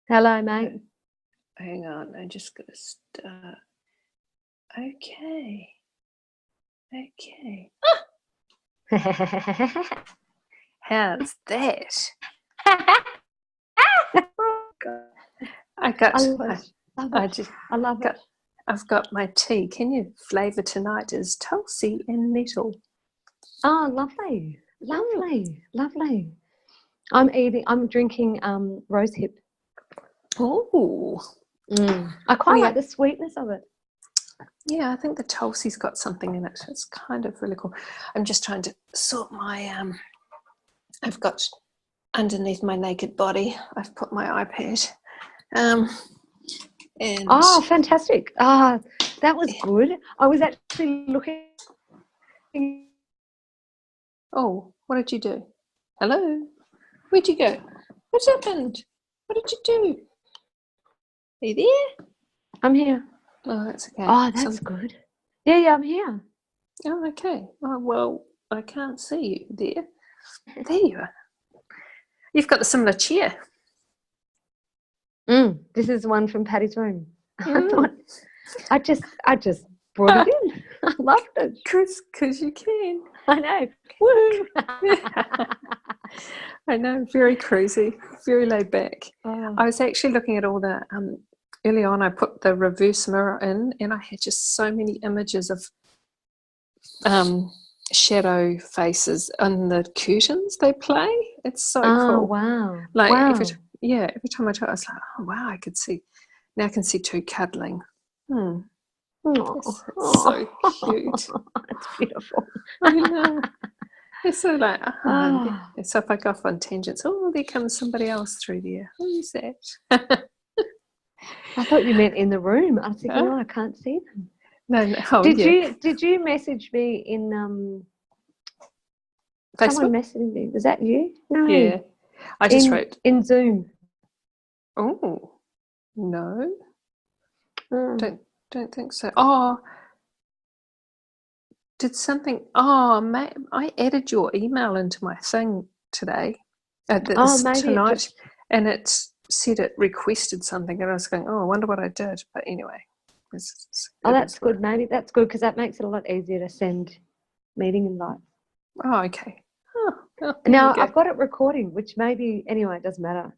Hello, mate. Hang on, I'm just going to start. Okay. How's that? Oh, God. I love it. I've got my tea. Can you flavour tonight is tulsi and nettle. Oh, lovely. I'm drinking rose hip. Oh. I quite like the sweetness of it. Yeah, I think the tulsi's got something in it. It's kind of really cool. I'm just trying to sort my I've got underneath my naked body, I've put my iPad. And oh, fantastic. Ah, that was good. I was actually looking. Oh, what did you do? Hello? Where'd you go? What's happened? What did you do? Are you there? I'm here. Oh, that's okay. Oh, that's good. Yeah, I'm here. Oh, okay. Oh, well, I can't see you there. There you are. You've got the similar chair. This is one from Patty's room. I just brought it in. I loved it. Because you can. I know. Woo! I know, very cruisy, very laid back. Oh. I was actually looking at all the, early on I put the reverse mirror in and I had just so many images of shadow faces on the curtains they play. It's so cool. Wow. Like wow. every time I talk, I was like, oh wow, I can see two cuddling. It's so cute. It's beautiful. I know. It's so like, so if I go off on tangents, there comes somebody else through there. Who's that? I thought you meant in the room. I was thinking, I can't see them. No. Oh, Did you message me in Facebook? Someone messaged me. Was that you? No. Yeah. I just wrote in Zoom. Oh no. Don't think so. Oh, did something? Oh, I added your email into my thing today. Tonight, and it said it requested something, and I was going, I wonder what I did. But anyway, that's good. Maybe that's good because that makes it a lot easier to send meeting invites. Oh, okay. Now I've got it recording, which maybe anyway it doesn't matter.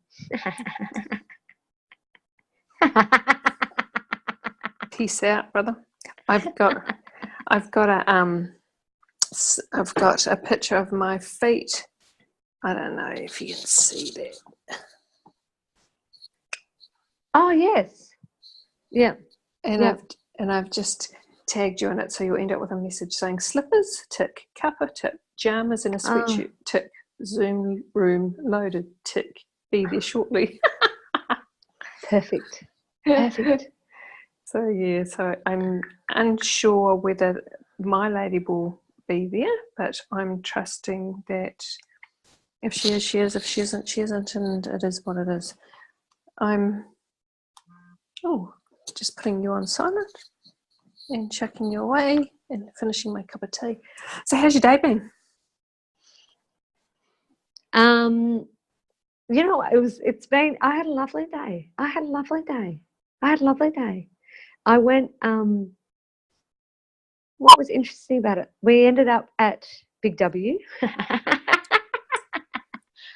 Peace out, brother. I've got a picture of my feet. I don't know if you can see that. Oh yes, yeah. And I've just tagged you in it, so you'll end up with a message saying slippers tick, cuppa tick, pajamas and a sweatshirt tick, Zoom room loaded tick, be there shortly. Perfect. So I'm unsure whether my lady will be there, but I'm trusting that if she is, she is. If she isn't, she isn't, and it is what it is. I'm just putting you on silent and chucking you away and finishing my cup of tea. So how's your day been? I had a lovely day. I went, what was interesting about it? We ended up at Big W.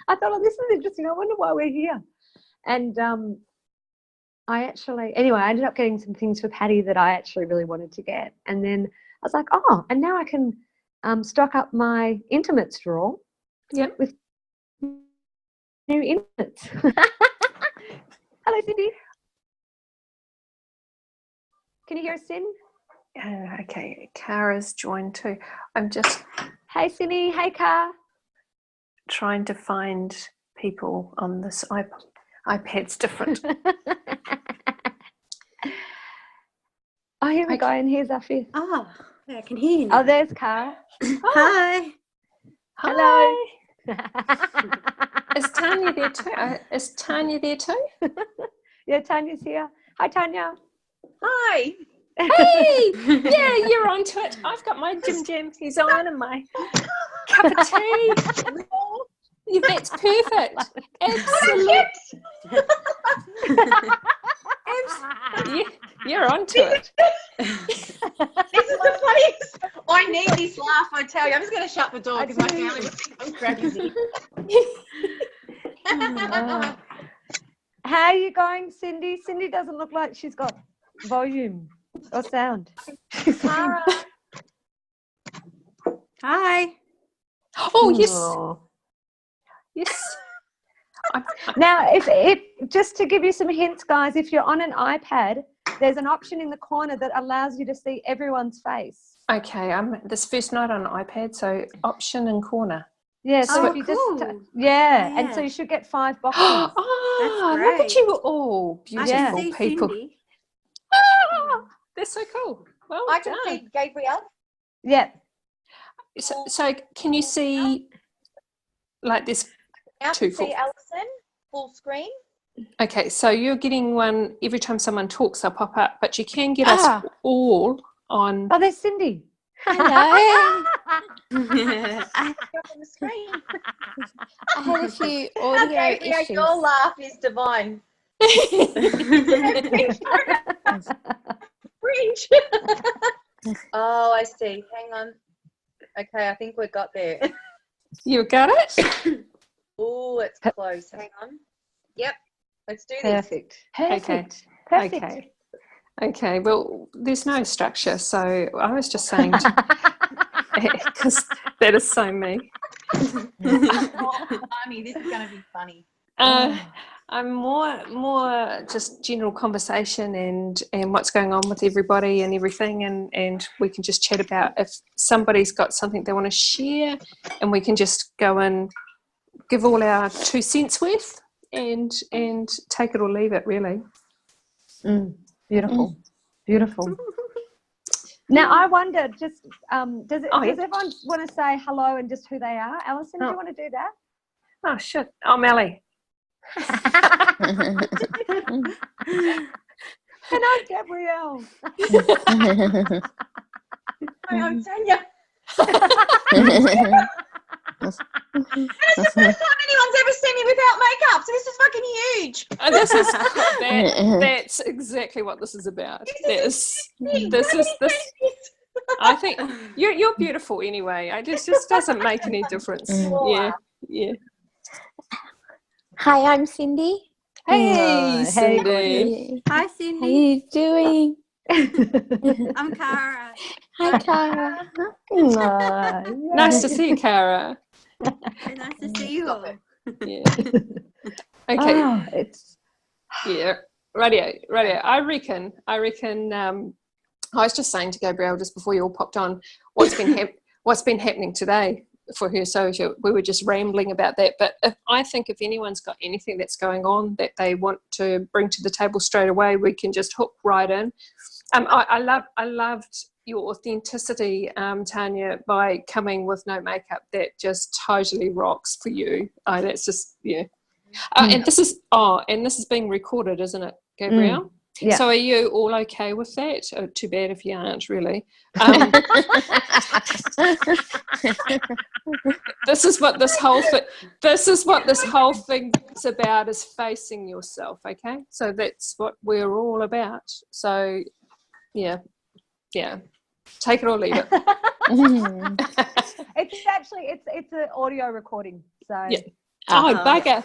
I thought, this is interesting. I wonder why we're here. And I ended up getting some things for Patty that I actually really wanted to get. And then I was like, and now I can stock up my intimates drawer with new intimates. Hello, Cindy. Can you hear us, Cindy? Okay, Kara's joined too. I'm just... Hey, Cindy. Hey, Kara. Trying to find people on this iPad's different. Here we go, and here's our fifth. I can hear you. Oh, there's Kara. Hi. Hello. Is Tanya there too? Yeah, Tanya's here. Hi, Tanya. Hi. Hey, yeah, you're onto it. I've got my Jim Jam. He's on and my cup of tea. Yeah, that's perfect. Absolutely. You're onto it. This is the funniest. I need this laugh, I tell you. I'm just going to shut the door because my family will think I'm crazy. Oh. How are you going, Cindy? Cindy doesn't look like she's got volume or sound. Hi. Oh, yes. Oh. Yes. Now, if just to give you some hints, guys, if you're on an iPad, there's an option in the corner that allows you to see everyone's face. Okay, I'm this first night on iPad, so option and corner. Yeah, so Oh, if you cool. just and yeah. so you should get 5 boxes. Oh, That's look at great. you all, I Yeah. can beautiful see people. Cindy. Ah, that's so cool. Well I can done. see Gabrielle. Yeah. So can you see like this? Now I Two can see full. Alison full screen. Okay, so you're getting one every time someone talks, they'll pop up, but you can get us all on. Oh, there's Cindy. Hello. You're on the screen. I had a few Oh, audio Gabrielle, issues. your laugh is divine. Cringe. Oh, I see. Hang on. Okay, I think we got there. You got it? Oh, it's close. Hang on. Yep. Let's do this. Perfect. Perfect. Okay. Okay, well, there's no structure, so I was just saying, because that is so me. Oh, funny. This is going to be funny. I'm more just general conversation and what's going on with everybody and everything, and we can just chat about if somebody's got something they want to share, and we can just go and give all our 2 cents worth and take it or leave it, really. Beautiful. Beautiful. Now, I wonder, just does everyone want to say hello and just who they are? Alison, do you want to do that? Oh, shit. Oh, Melly. And I'm Gabrielle. Hi, I'm Tanya. And it's the first time anyone's ever seen me without makeup, so this is fucking huge. That's exactly what this is about. This. I think you're beautiful anyway. It just doesn't make any difference. Yeah. Hi, I'm Cindy. Hey, Hey, Cindy. Hi, How Cindy. you doing? I'm Cara. Hi, Cara. Nice to see you, Cara. Very nice to see you all. Yeah. Okay. Oh, it's Yeah. Radio. I reckon. I was just saying to Gabrielle just before you all popped on what's been happening today for her. So we were just rambling about that. But I think if anyone's got anything that's going on that they want to bring to the table straight away, we can just hook right in. I loved your authenticity, Tanya, by coming with no makeup. That just totally rocks for you. That's just and this is being recorded, isn't it, Gabrielle? Yeah. So are you all okay with that? Oh, too bad if you aren't, really. This is what this whole thing is about, is facing yourself, okay? So that's what we're all about. So yeah. Take it or leave it. It's actually it's an audio recording. So Yeah. Oh, bugger.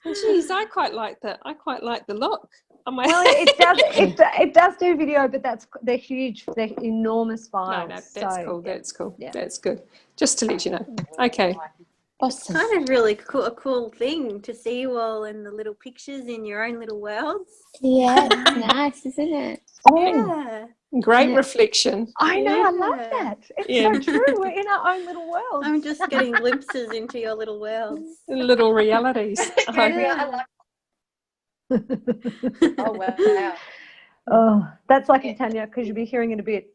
Jeez, I quite like the look. well, it does do video, but they're huge, they're enormous files. No, that's cool. Yeah. That's cool. Yeah. That's good. Just to let you know. Okay. Awesome. Kind of really cool, a cool thing to see you all in the little pictures in your own little worlds. Yeah, it's nice, isn't it? Yeah. Great reflection. I know, I love Yeah. that. It's Yeah. so true. We're in our own little world. I'm just getting glimpses into your little worlds. Little realities. I like Oh, wow. Oh, that's lucky, Tanya, because you'll be hearing it a bit.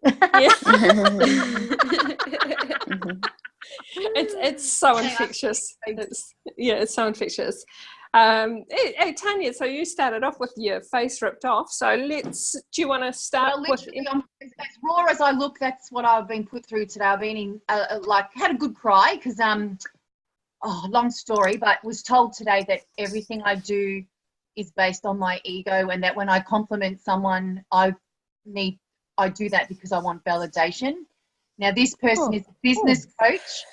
It's so infectious. It's so infectious. Hey, Tanya, so you started off with your face ripped off. So do you want to start Well, with? literally, as raw as I look, that's what I've been put through today. I've been in, had a good cry because long story, but was told today that everything I do is based on my ego, and that when I compliment someone, I do that because I want validation. Now, this person is a business coach.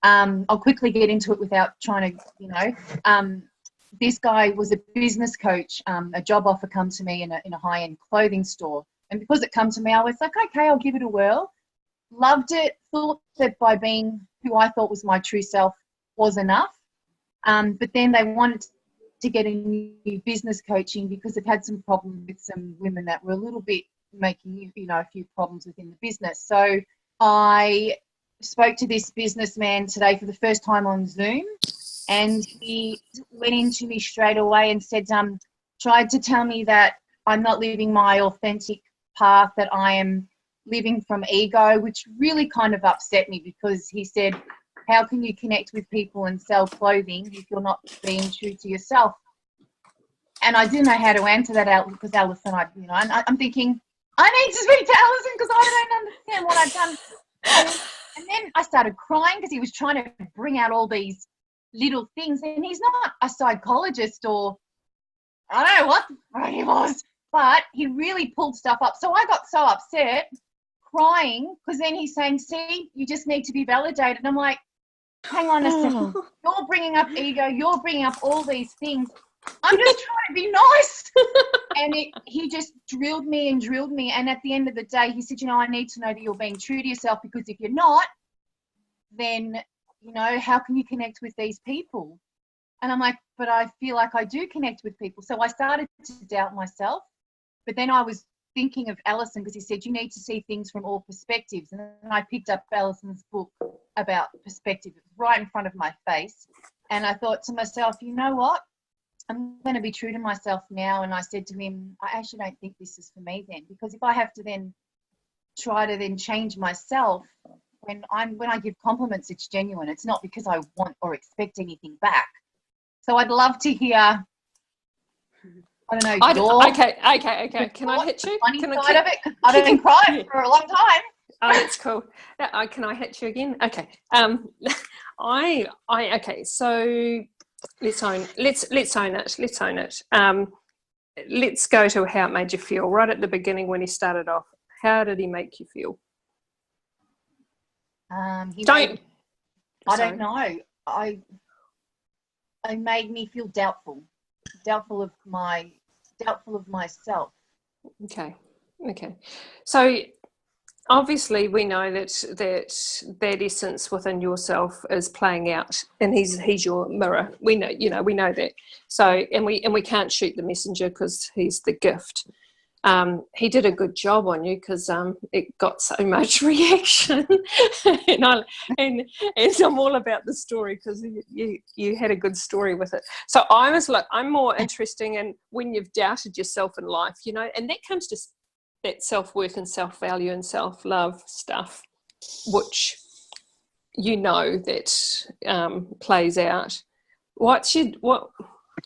I'll quickly get into it without trying to, this guy was a business coach. A job offer come to me in a high-end clothing store. And because it come to me, I was like, okay, I'll give it a whirl. Loved it. Thought that by being who I thought was my true self was enough. But then they wanted to get a new business coaching because they've had some problems with some women that were a little bit making, a few problems within the business. So I spoke to this businessman today for the first time on Zoom, and he went into me straight away and said, tried to tell me that I'm not living my authentic path, that I am living from ego, which really kind of upset me, because he said, how can you connect with people and sell clothing if you're not being true to yourself? And I didn't know how to answer that, because Alison, I'm thinking, I need to speak to Alison because I don't understand what I've done. And then I started crying because he was trying to bring out all these little things, and he's not a psychologist, or I don't know what he was, but he really pulled stuff up. So I got so upset, crying, because then he's saying, see, you just need to be validated. And I'm like, hang on a second, you're bringing up ego, you're bringing up all these things. I'm just trying to be nice. And he just drilled me. And at the end of the day, he said, I need to know that you're being true to yourself, because if you're not, then, how can you connect with these people? And I'm like, but I feel like I do connect with people. So I started to doubt myself. But then I was thinking of Alison, because he said, you need to see things from all perspectives. And then I picked up Alison's book about perspective. It was right in front of my face. And I thought to myself, you know what? I'm going to be true to myself now. And I said to him, I actually don't think this is for me then, because if I have to then try to then change myself, when I give compliments, it's genuine. It's not because I want or expect anything back. So I'd love to hear, I don't know, okay. Can I hit you? Funny side of it, because I've been crying for a long time. Oh, that's cool. Can I hit you again? Okay. Okay. So let's own it. Let's go to how it made you feel right at the beginning when he started off. How did he make you feel? I don't know. I made me feel doubtful of myself. Okay. So obviously we know that essence within yourself is playing out, and he's your mirror. We know that. So and we can't shoot the messenger because he's the gift. He did a good job on you, because it got so much reaction, and I'm all about the story, because you had a good story with it. So I'm more interested in when you've doubted yourself in life, and that comes to that self-worth and self-value and self-love stuff, which that plays out.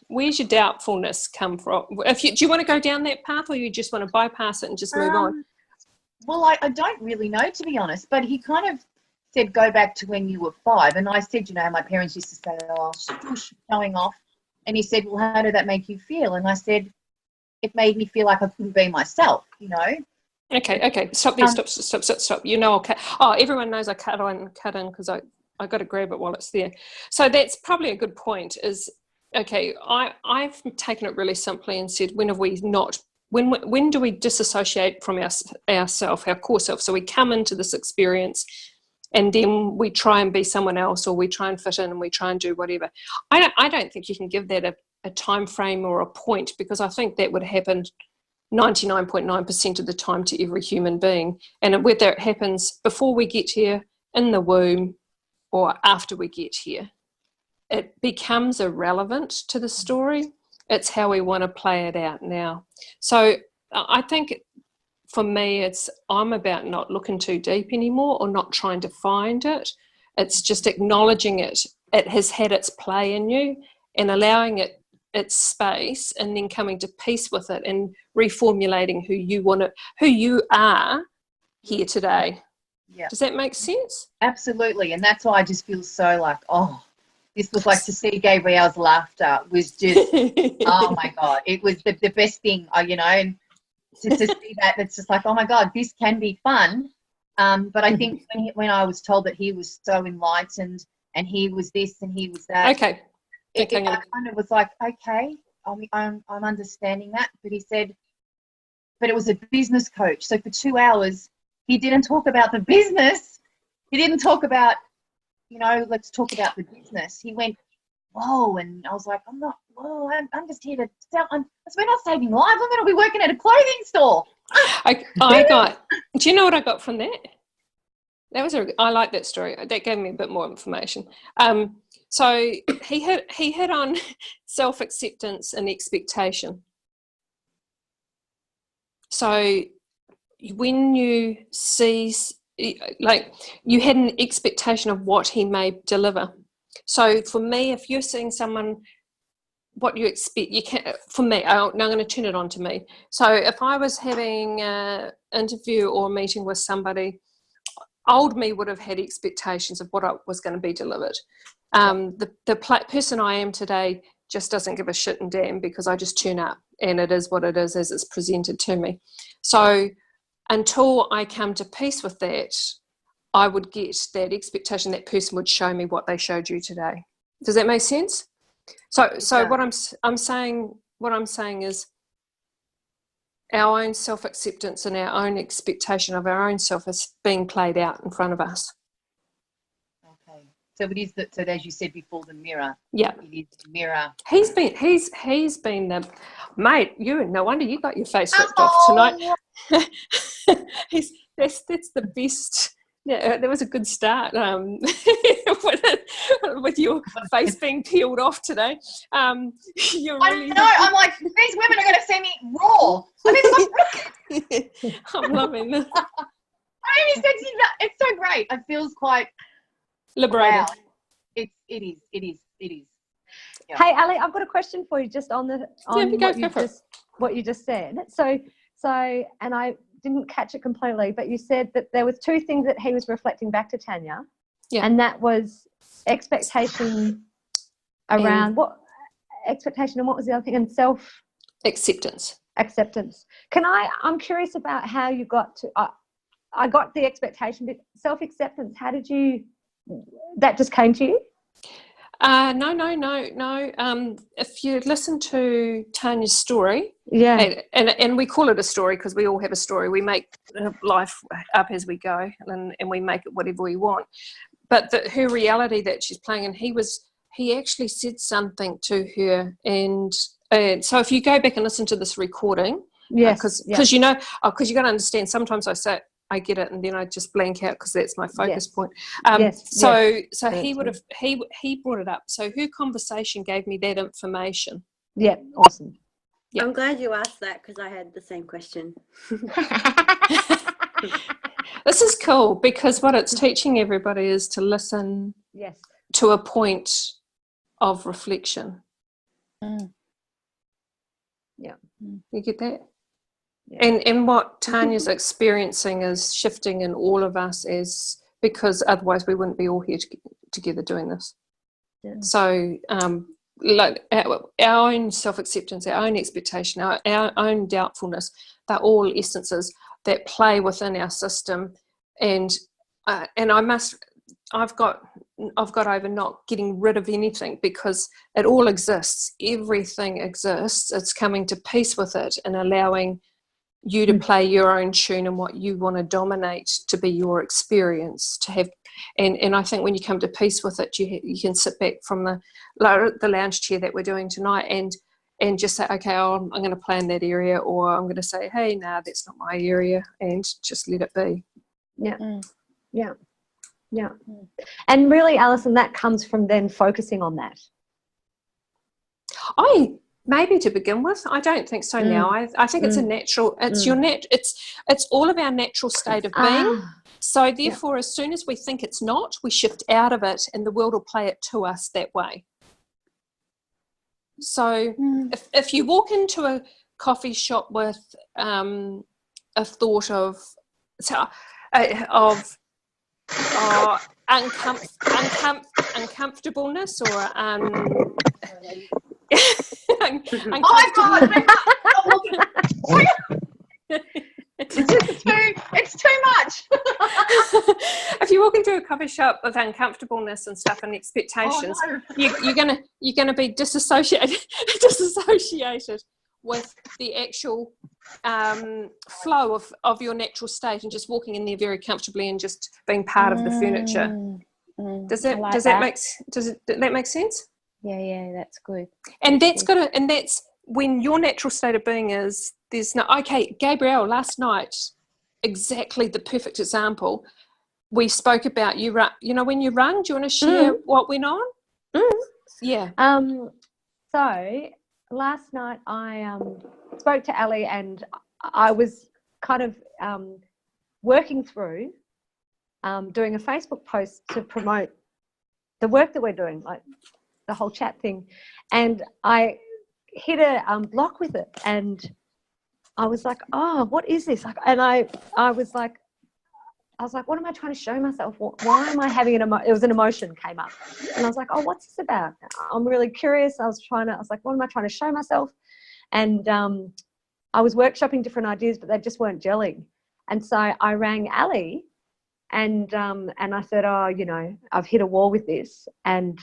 Where's your doubtfulness come from? Do you want to go down that path, or you just want to bypass it and just move on? Well, I don't really know, to be honest, but he kind of said, go back to when you were 5. And I said, my parents used to say, oh, shush, showing off. And he said, well, how did that make you feel? And I said, it made me feel like I couldn't be myself, Okay. Stop there. Stop. Everyone knows I cut in because I got to grab it while it's there. So that's probably a good point is, okay, I've taken it really simply and said, when do we disassociate from ourself, our core self? So we come into this experience and then we try and be someone else, or we try and fit in and we try and do whatever. I don't think you can give that a time frame or a point, because I think that would happen 99.9% of the time to every human being. And whether it happens before we get here, in the womb, or after we get here, it becomes irrelevant to the story. It's how we want to play it out now. So I think for me, I'm about not looking too deep anymore, or not trying to find it. It's just acknowledging it. It has had its play in you, and allowing it its space, and then coming to peace with it and reformulating who you are here today. Yeah. Does that make sense? Absolutely. And that's why I just feel so like, this was like to see Gabrielle's laughter was just, oh my God, it was the best thing, you know, and to see that, it's just like, oh my God, this can be fun. But I think when I was told that he was so enlightened and he was this and he was that, Okay. I kind of was like, okay, I'm understanding that. But he said, but it was a business coach. So for 2 hours, he didn't talk about the business. He didn't talk about, you know, let's talk about the business. He went, whoa, and I was like, I'm just here to sell. We're not saving lives. I'm going to be working at a clothing store. Do you know what I got from that? I like that story. That gave me a bit more information. So he hit on self-acceptance and expectation. So when you see, like, you had an expectation of what he may deliver. So for me, if you're seeing someone, what you expect, you can't. For me, now I'm going to turn it on to me. So if I was having an interview or a meeting with somebody, old me would have had expectations of what was going to be delivered. The person I am today just doesn't give a shit and damn, because I just turn up and it is what it is as it's presented to me. So until I come to peace with that, I would get that expectation that person would show me what they showed you today. Does that make sense? So what I'm saying is our own self-acceptance and our own expectation of our own self is being played out in front of us. Okay. So it is so as you said before, the mirror. Yeah. It is the mirror. He's been the mate. No wonder you got your face ripped off tonight. That's the best. Yeah, there was a good start with your face being peeled off today. You're really... I know. I'm like, these women are going to see me raw. I'm loving this. It's so great. It feels quite liberating. Wow. It is. Yeah. Hey, Ali, I've got a question for you just on what you just said. So, and I didn't catch it completely, but you said that there was two things that he was reflecting back to Tanya, and that was expectation around what expectation, and what was the other thing, and acceptance. I'm curious about how you got to. I got the expectation, but self-acceptance. How did you? That just came to you? No. If you listen to Tanya's story, and we call it a story because we all have a story. We make life up as we go, and we make it whatever we want. But her reality that she's playing, and he actually said something to her, and so if you go back and listen to this recording, because you got to understand. Sometimes I say, I get it, and then I just blank out because that's my focus point. So he would have he brought it up. So her conversation gave me that information. Yeah, awesome. Yeah. I'm glad you asked that because I had the same question. This is cool because what it's teaching everybody is to listen to a point of reflection. Yeah. You get that? Yeah. And what Tanya's experiencing is shifting in all of us, because otherwise we wouldn't be all here together doing this. Yeah. So like our own self-acceptance, our own expectation, our own doubtfulness, they're all essences that play within our system. And I've got over not getting rid of anything because it all exists. Everything exists. It's coming to peace with it and allowing you to play your own tune and what you want to dominate to be your experience, to have, and I think when you come to peace with it, you can sit back from the lounge chair that we're doing tonight and just say, okay, I'm going to play in that area, or I'm going to say, hey, nah, that's not my area, and just let it be. Yeah. And really, Alison, that comes from then focusing on that. Maybe to begin with, I don't think so now. I think it's a natural. It's your It's all of our natural state of being. So therefore, as soon as we think it's not, we shift out of it, and the world will play it to us that way. So if you walk into a coffee shop with a thought of uncomfortableness or Oh my God! It's too much. If you walk into a coffee shop with uncomfortableness and stuff and expectations, Oh, no. you're gonna be disassociated with the actual flow of your natural state and just walking in there very comfortably and just being part of the furniture. Does that make sense? Yeah, that's good. And that's when your natural state of being is there's no. Okay, Gabrielle, last night, exactly the perfect example. We spoke about you know when you run. Do you want to share what went on? Yeah. So last night I spoke to Ali, and I was kind of working through doing a Facebook post to promote the work that we're doing, like the whole chat thing, and I hit a block with it, and I was like, oh, what is this? Like, and I was like, what am I trying to show myself? Why am I having it was an emotion came up, and I was like, oh, what's this about? I'm really curious. I was like, what am I trying to show myself? And I was workshopping different ideas, but they just weren't gelling. And so I rang Ali, and I said, oh, you know, I've hit a wall with this, and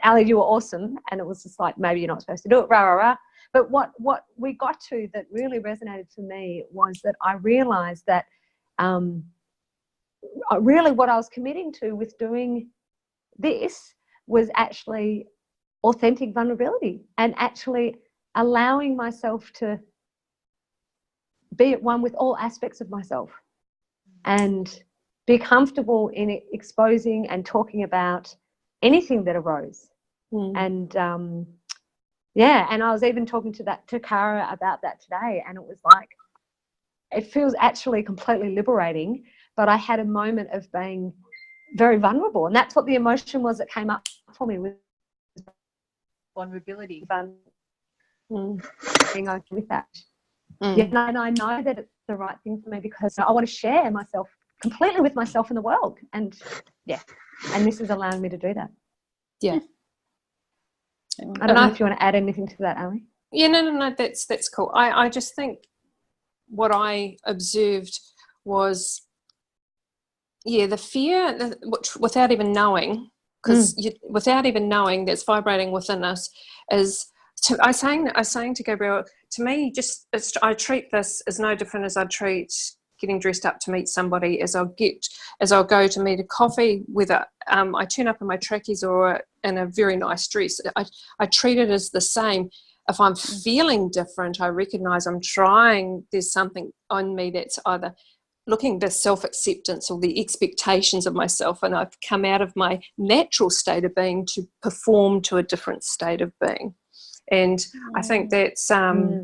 Ali, you were awesome. And it was just like, maybe you're not supposed to do it, rah, rah, rah. But what we got to that really resonated for me was that I realized that really what I was committing to with doing this was actually authentic vulnerability and actually allowing myself to be at one with all aspects of myself and be comfortable in exposing and talking about anything that arose. And and I was even talking to Cara about that today, and it was like, it feels actually completely liberating, but I had a moment of being very vulnerable, and that's what the emotion was that came up for me with Vulnerability. Being okay with that. Yeah, and I know that it's the right thing for me because I want to share myself completely with myself in the world, and and this is allowing me to do that. Yeah. I don't know if you want to add anything to that, Ali. Yeah, no, that's cool. I just think what I observed was, the fear, which without even knowing, because without even knowing that's vibrating within us, is. I was saying to Gabrielle, to me, I treat this as no different as I treat getting dressed up to meet somebody, as I'll go to meet a coffee, whether I turn up in my trackies or in a very nice dress. I treat it as the same. If I'm feeling different, I recognise I'm trying, there's something on me that's either looking at the self-acceptance or the expectations of myself, and I've come out of my natural state of being to perform to a different state of being. And I think that's that's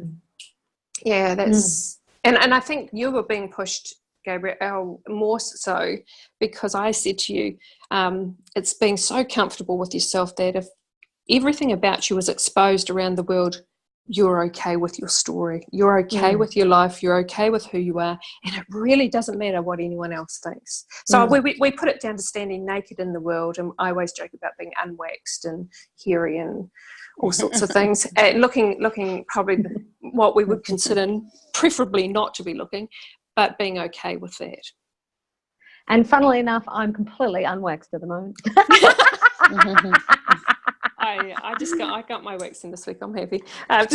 and I think you were being pushed, Gabrielle, more so because I said to you, it's being so comfortable with yourself that if everything about you was exposed around the world, you're okay with your story, you're okay with your life, you're okay with who you are, and it really doesn't matter what anyone else thinks. So we put it down to standing naked in the world, and I always joke about being unwaxed and hairy and all sorts of things, looking probably what we would consider preferably not to be looking, but being okay with that. And funnily enough, I'm completely unwaxed at the moment. I got my waxing this week. I'm happy. But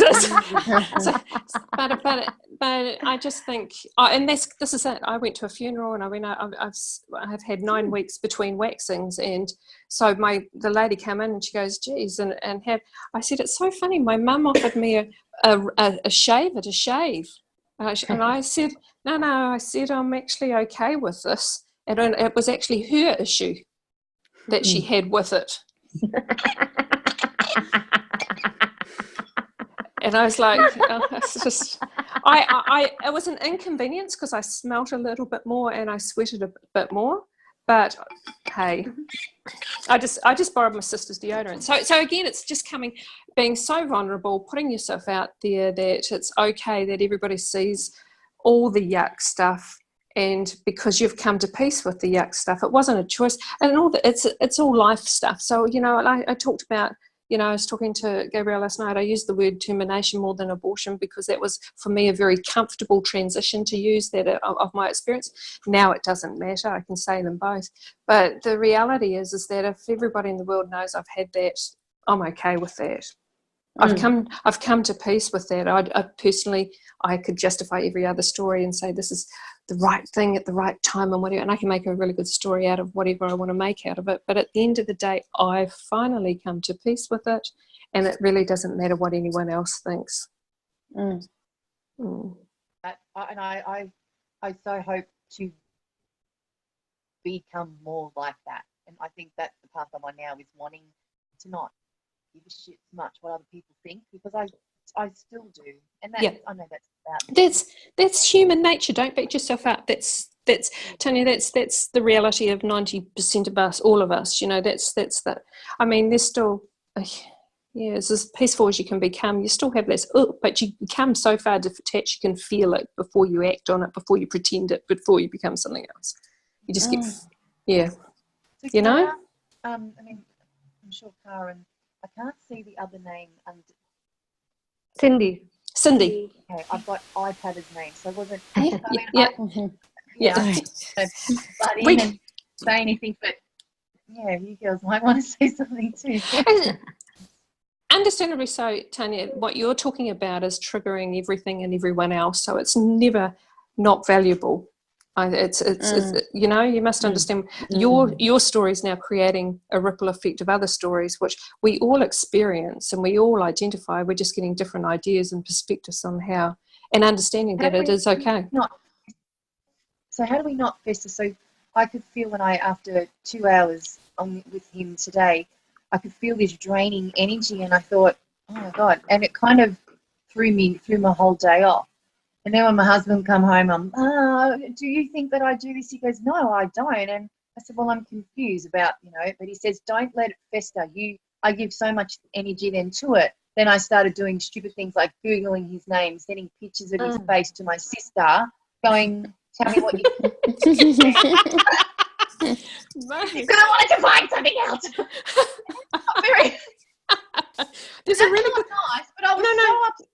I just think, and this is it. I went to a funeral, and I've had 9 weeks between waxings, and so the lady came in and she goes, "Geez," and I said, "It's so funny. My mum offered me a shaver to shave," and I said, "No," I said, "I'm actually okay with this," and it was actually her issue that she had with it. And I was like, it's just, it was an inconvenience because I smelt a little bit more and I sweated a bit more. But hey, I just borrowed my sister's deodorant. So again, it's just being so vulnerable, putting yourself out there that it's okay that everybody sees all the yuck stuff, and because you've come to peace with the yuck stuff. It wasn't a choice, and all that. It's all life stuff. So I talked about. I was talking to Gabrielle last night. I used the word termination more than abortion because that was, for me, a very comfortable transition to use that of my experience. Now it doesn't matter. I can say them both. But the reality is that if everybody in the world knows I've had that, I'm okay with that. I've come to peace with that. I personally, I could justify every other story and say this is the right thing at the right time and whatever, and I can make a really good story out of whatever I want to make out of it. But at the end of the day, I've finally come to peace with it, and it really doesn't matter what anyone else thinks. I so hope to become more like that, and I think that's the path I'm on now, is wanting to not give a shit much what other people think, because I still do, and that's, I know that's about that's human nature. Don't beat yourself up. That's Tanya. That's the reality of 90% of us, all of us. That's the. I mean, there's still. It's as peaceful as you can become. You still have this, but you become so far detached you can feel it before you act on it, before you pretend it, before you become something else. You just get, So Cara, I mean, I'm sure Karen. I can't see the other name. Cindy. Okay, I've got iPad's name, so it wasn't. I butt in and say anything, but you girls might want to say something too. Understandably so, Tanya. What you're talking about is triggering everything and everyone else, so it's never not valuable. It's you must understand your story is now creating a ripple effect of other stories, which we all experience and we all identify. We're just getting different ideas and perspectives on how, and understanding that it is okay. So how do we not fester? So I could feel when after 2 hours with him today, I could feel this draining energy, and I thought, oh my God, and it kind of threw my whole day off. And then when my husband come home, do you think that I do this? He goes, no, I don't. And I said, well, I'm confused about, but he says, don't let it fester. I give so much energy then to it. Then I started doing stupid things like Googling his name, sending pictures of his face to my sister, going, tell me what you think. Because I wanted to find something else. There's a really good... nice, but I was so upset.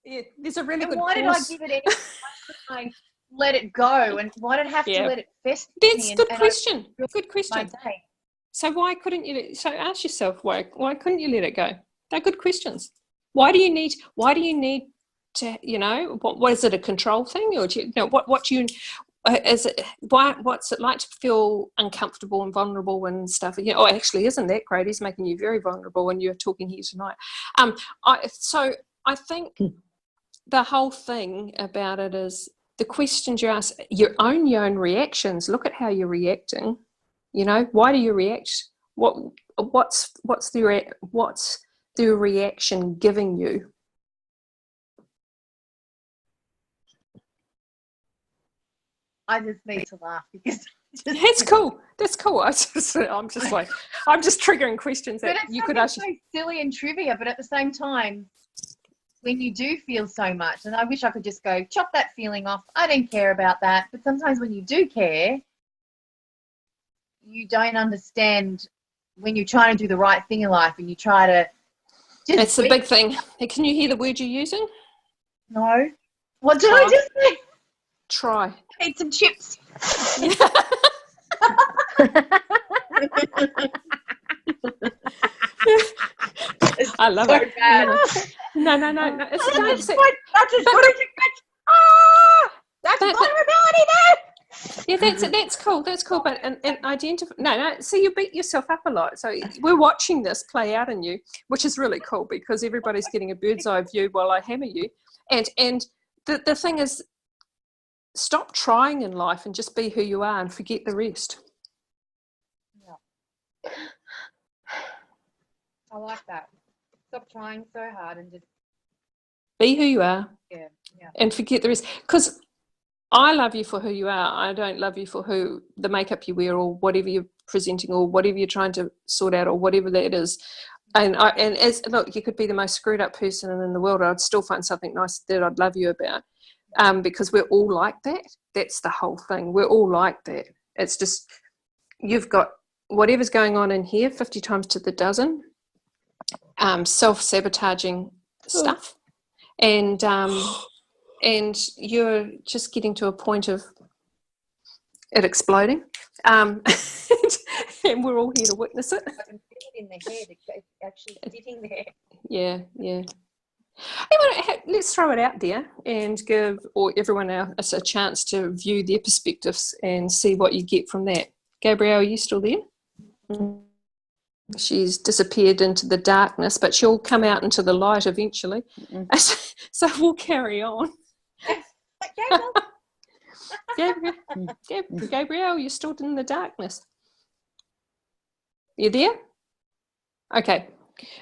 Yeah, there's a really good why course. did I give it any? Why didn't I let it go? And why did I have to let it fester? That's a good question. Good question. My day. So why couldn't you? So ask yourself why couldn't you let it go? They're good questions. Why do you need to? What is it, a control thing, or do you, what do you? Is it what's it like to feel uncomfortable and vulnerable and stuff? Actually, isn't that great? He's making you very vulnerable when you're talking here tonight. I think the whole thing about it is the questions you ask, your own reactions. Look at how you're reacting. Why do you react? What's the reaction giving you? I just need to laugh because that's cool. That's cool. I'm just triggering questions that you could ask. So silly and trivia, but at the same time, when you do feel so much, and I wish I could just go chop that feeling off. I don't care about that. But sometimes when you do care, you don't understand when you're trying to do the right thing in life and you try to. That's the big thing. Can you hear the word you're using? No. What did I just say? Try. Eat some chips. I love it. Bad. No. It's that's vulnerability there. Yeah, that's cool. That's cool. But and identify. No. See, you beat yourself up a lot. So we're watching this play out in you, which is really cool because everybody's getting a bird's eye view while I hammer you. And the thing is, stop trying in life and just be who you are and forget the rest. Yeah. I like that. Stop trying so hard and just be who you are. Yeah. And forget the rest. Because I love you for who you are. I don't love you for who the makeup you wear or whatever you're presenting or whatever you're trying to sort out or whatever that is. And look, you could be the most screwed up person in the world. I'd still find something nice that I'd love you about. because we're all like that. That's the whole thing. We're all like that. It's just you've got whatever's going on in here 50 times to the dozen, self-sabotaging stuff, and you're just getting to a point of it exploding, and we're all here to witness it. I can feel it in the head. It's actually sitting there. Yeah. Anyway, let's throw it out there and give everyone else a chance to view their perspectives and see what you get from that. Gabrielle, are you still there? She's disappeared into the darkness, but she'll come out into the light eventually. So we'll carry on. Gabrielle, you're still in the darkness. You there? Okay.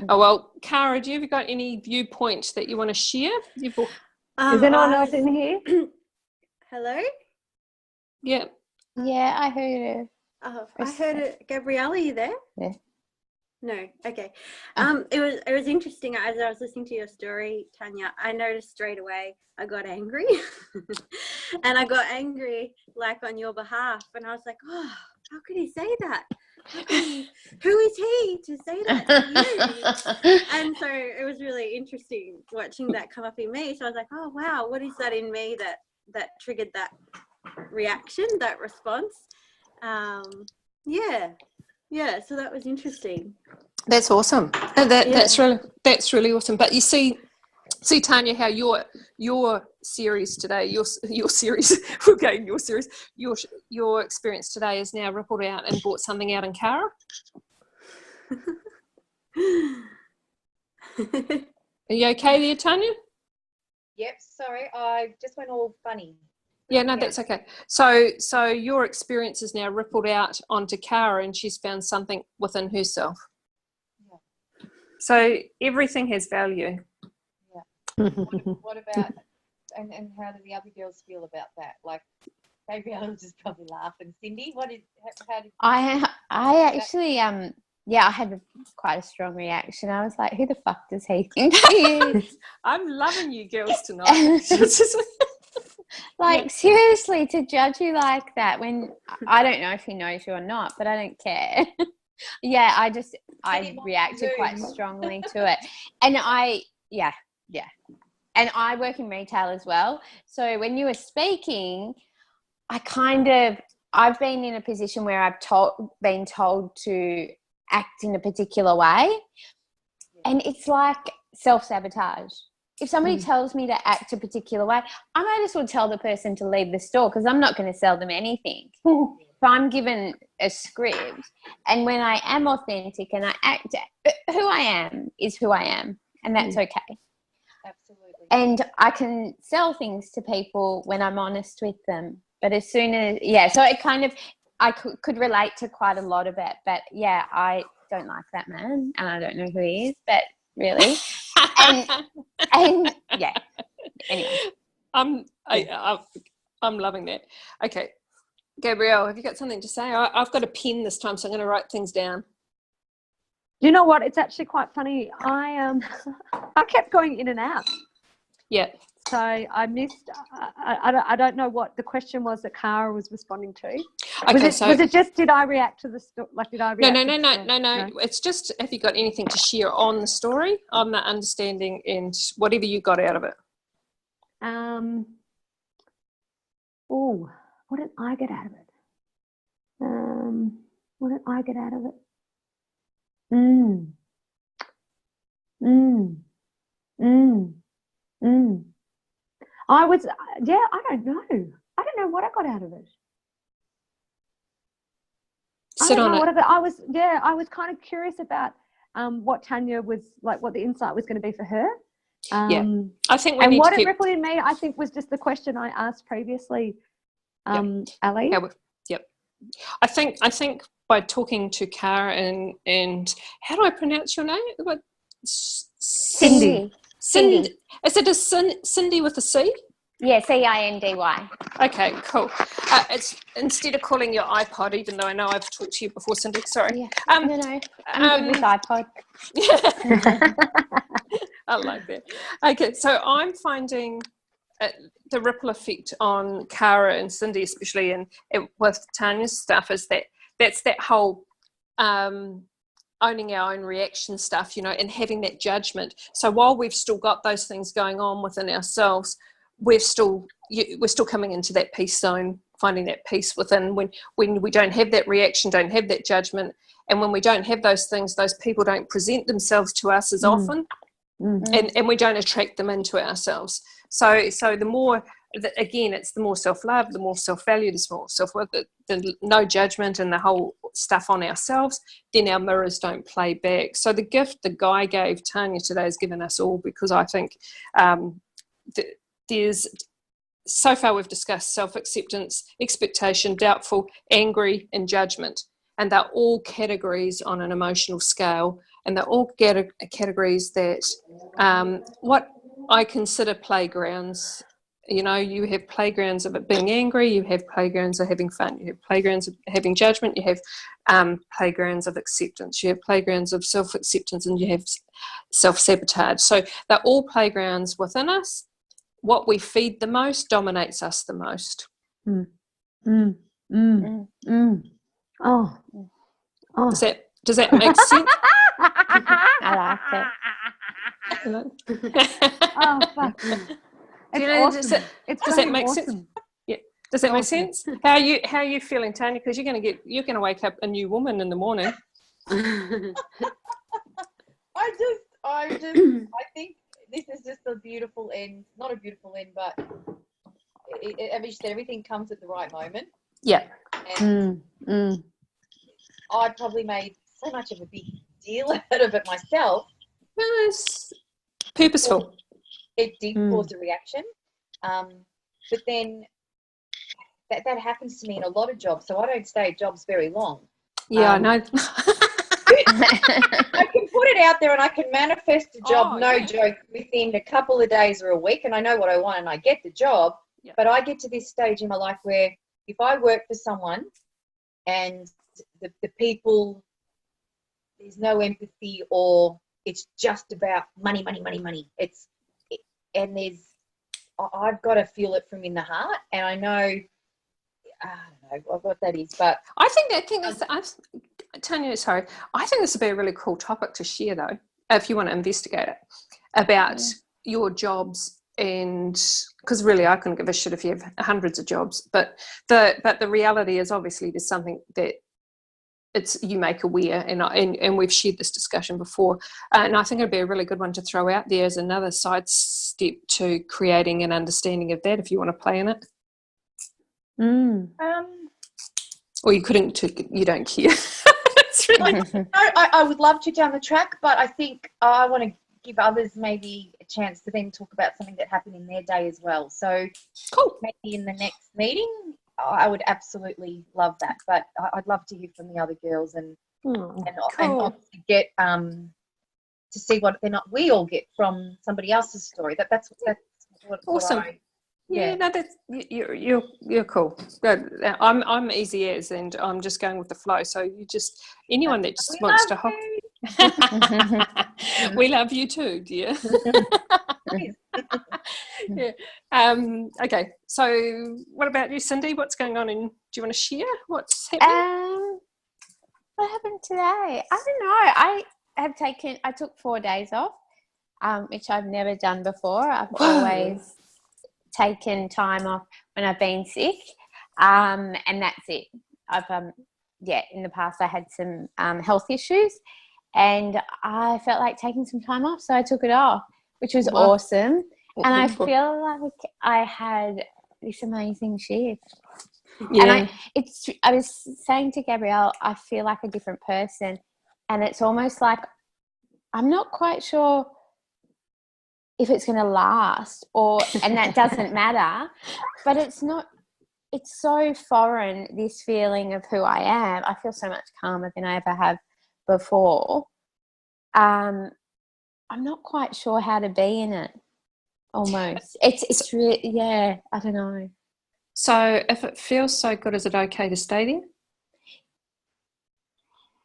Oh, well, Cara, do you have got any viewpoints that you want to share? Is anyone else in here? Hello? Yeah, I heard her. Oh, I heard it. Gabrielle, are you there? Yeah. No. Okay. It was interesting as I was listening to your story, Tanya. I noticed straight away I got angry, and I got angry like on your behalf, and I was like, oh, how could he say that? Who is he to say that to you? And so it was really interesting watching that come up in me. So I was like, oh wow, what is that in me that triggered that reaction, that response? So that was interesting. That's awesome. That's really awesome. But you see Tanya, how your series today, your series, okay, your experience today is now rippled out and brought something out in Cara. Are you okay there, Tanya? Yep, sorry, I just went all funny. Yeah, no, that's okay. So your experience is now rippled out onto Cara, and she's found something within herself. Yeah. So everything has value. Yeah. What about, and how do the other girls feel about that? Like, Gabrielle will just probably laugh. And Cindy, how did I actually I had quite a strong reaction. I was like, who the fuck does he think he is? I'm loving you girls tonight. Like, seriously, to judge you like that when I don't know if he knows you or not, but I don't care. I reacted quite strongly to it. And and I work in retail as well. So when you were speaking, I've been in a position where I've been told to act in a particular way, and it's like self-sabotage. If somebody tells me to act a particular way, I might as well tell the person to leave the store, because I'm not going to sell them anything. If I'm given a script, and when I am authentic and I act, who I am is who I am, and that's okay. Absolutely. And I can sell things to people when I'm honest with them. But as soon as, so it kind of, I could relate to quite a lot of it. But yeah, I don't like that man, and I don't know who he is, but really. and yeah, anyway. I'm loving that. Okay. Gabrielle, have you got something to say? I've got a pen this time, so I'm going to write things down. You know what? It's actually quite funny. I kept going in and out. Yeah. So I missed. I don't know what the question was that Cara was responding to. Okay, was it just did I react to the story? Like, did I react? No. It's just if you got anything to share on the story, on the understanding, and whatever you got out of it. What did I get out of it? What did I get out of it? I don't know. I don't know what I got out of it. Sit on it. I was kind of curious about what Tanya was like, what the insight was going to be for her. I think and what it rippled in me, I think, was just the question I asked previously, Ali. Yep. I think by talking to Cara and how do I pronounce your name? What? Cindy. Is it a Cindy with a C? Yeah, Cindy. Okay, cool. It's instead of calling your iPod, even though I know I've talked to you before, Cindy. Sorry. Yeah. No. I'm good with iPod. I like that. Okay, so I'm finding the ripple effect on Cara and Cindy, especially, and with Tanya's stuff, is that's that whole owning our own reaction stuff, and having that judgment. So while we've still got those things going on within ourselves, we're still coming into that peace zone, finding that peace within, when we don't have that reaction, don't have that judgment, and when we don't have those things, those people don't present themselves to us as often, and we don't attract them into ourselves. So the more, again, it's the more self-love, the more self-value, the more self-worth, the no judgment and the whole stuff on ourselves, then our mirrors don't play back. So the gift the guy gave Tanya today has given us all, because I think there's, so far we've discussed self-acceptance, expectation, doubtful, angry, and judgment. And they're all categories on an emotional scale, and they're all categories that what I consider playgrounds. You have playgrounds of it being angry, you have playgrounds of having fun, you have playgrounds of having judgment, you have playgrounds of acceptance, you have playgrounds of self-acceptance, and you have self-sabotage. So they're all playgrounds within us. What we feed the most dominates us the most. Oh. Does that make sense? I like it. Oh, fuck. It's awesome. Does that make sense? Yeah. Does that make sense? How are you feeling, Tanya? Because you're going to wake up a new woman in the morning. I think this is just a beautiful end. Not a beautiful end, but as you said, everything comes at the right moment. Yeah. And I probably made so much of a big deal out of it myself. Well, it's purposeful. It did cause a reaction. But then that happens to me in a lot of jobs, so I don't stay at jobs very long. Yeah, I know. I can put it out there and I can manifest a job, joke, within a couple of days or a week, and I know what I want and I get the job. Yep. But I get to this stage in my life where if I work for someone and the people, there's no empathy, or it's just about money. I've got to feel it from in the heart, and I know, I don't know what that is, but I think Tanya, sorry, I think this would be a really cool topic to share, though, if you want to investigate it, about your jobs. And because really I couldn't give a shit if you have hundreds of jobs, but the reality is, obviously there's something that you make aware, and we've shared this discussion before, and I think it'd be a really good one to throw out there as another side step to creating an understanding of that, if you want to play in it. Or you don't care. It's really I would love to down the track, but I think I want to give others maybe a chance to then talk about something that happened in their day as well. So cool. Maybe in the next meeting, I would absolutely love that. But I'd love to hear from the other girls and obviously get to see what we all get from somebody else's story. That's what awesome. Yeah, no, that's you're cool. Good. I'm easy as, and I'm just going with the flow. So you just, anyone that just wants to hop. We love you too, dear. Yeah. Okay. So what about you, Cindy? What's going on? Do you want to share what's happening? What happened today? I don't know. I took 4 days off, which I've never done before. I've always taken time off when I've been sick, and that's it. I've in the past I had some health issues, and I felt like taking some time off, so I took it off, which was awesome. And I feel like I had this amazing shift. Yeah. And I was saying to Gabrielle, I feel like a different person, and it's almost like I'm not quite sure if it's going to last, and that doesn't matter, but it's so foreign, this feeling of who I am. I feel so much calmer than I ever have before. I'm not quite sure how to be in it. Almost. It's really, I don't know. So if it feels so good, is it okay to stay there?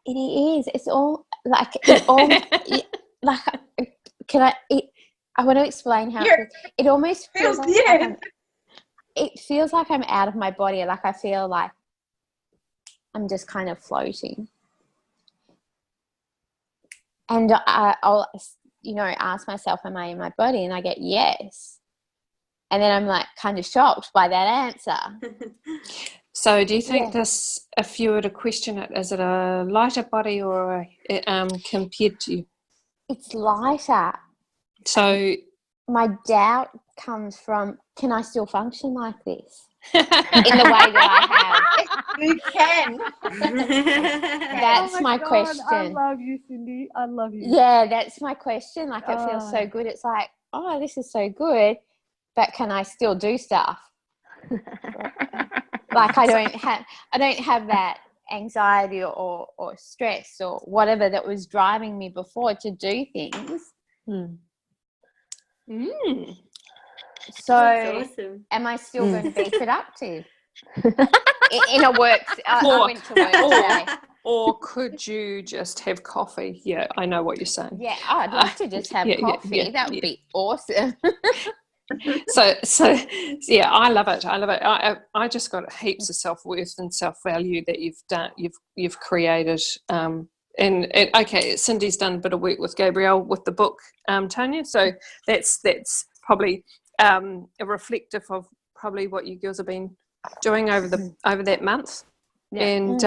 It is. It's all like, like, can I want to explain how it almost feels like it feels like I'm out of my body. Like I feel like I'm just kind of floating. And I'll, ask myself, am I in my body? And I get yes. And then I'm like kind of shocked by that answer. So do you think this, if you were to question it, is it a lighter body or compared to you? It's lighter. So my doubt comes from, can I still function like this? In the way that I have. You can. That's my God, question. I love you, Cindy. I love you. Yeah, that's my question. Like, it feels so good. It's like, oh, this is so good, but can I still do stuff? Like, I don't have that anxiety or stress or whatever that was driving me before to do things. So awesome. am I still going to be productive in a work? I went to work today. Or could you just have coffee? Yeah, I know what you're saying. Yeah, I'd love to just have coffee. That would be awesome. So yeah, I love it. I just got heaps of self-worth and self-value that you've created. And okay, Cindy's done a bit of work with Gabrielle with the book, Tanya. So that's probably a reflective of probably what you girls have been doing over that month. Yeah. And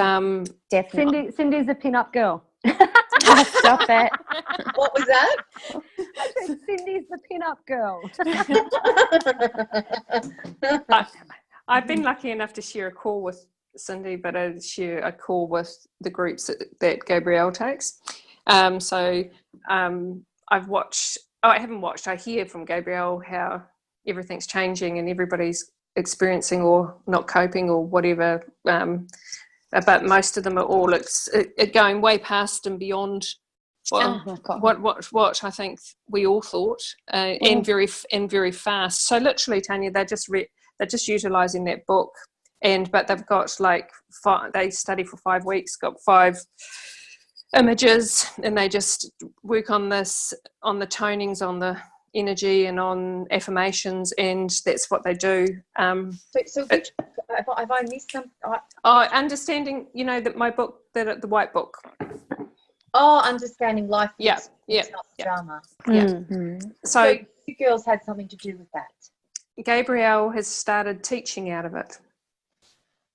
definitely, Cindy's a pin-up girl. Stop it. What was that? I said Cindy's the pin-up girl. I've been lucky enough to share a call with Cindy, but I share a call with the groups that Gabrielle takes. So I've watched. I haven't watched. I hear from Gabrielle how everything's changing and everybody's experiencing or not coping or whatever. But most of them are all going way past and beyond what I think we all thought, and very fast. So literally, Tanya, they're just utilising that book, but they've got they study for 5 weeks, got 5 images, and they just work on this, on the tonings, on the energy, and on affirmations, and that's what they do. So which, have I missed some? Understanding, that my book, the white book. Understanding life. Yeah. Not drama. Yeah. Mm-hmm. So you girls had something to do with that. Gabrielle has started teaching out of it.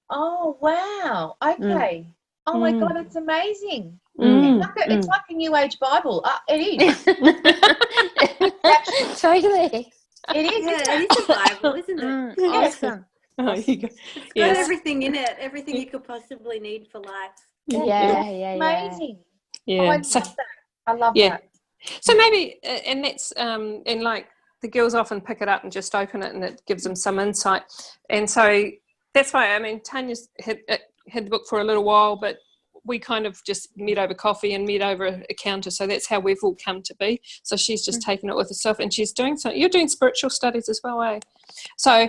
Oh wow! Okay. Oh my God, it's amazing. Mm. It's like a New Age Bible. It is. Totally. It is. Yeah, it is a Bible, isn't it? Awesome. Oh, you go. It's got everything in it, everything you could possibly need for life. Yeah. Amazing. Yeah. Oh, I love that. I love that. So maybe, and that's, and like the girls often pick it up and just open it, and it gives them some insight. And so that's why, Tanya's had the book for a little while, but we kind of just met over coffee and met over a counter. So that's how we've all come to be. So she's just taken it with herself, and she's doing so. You're doing spiritual studies as well, eh? So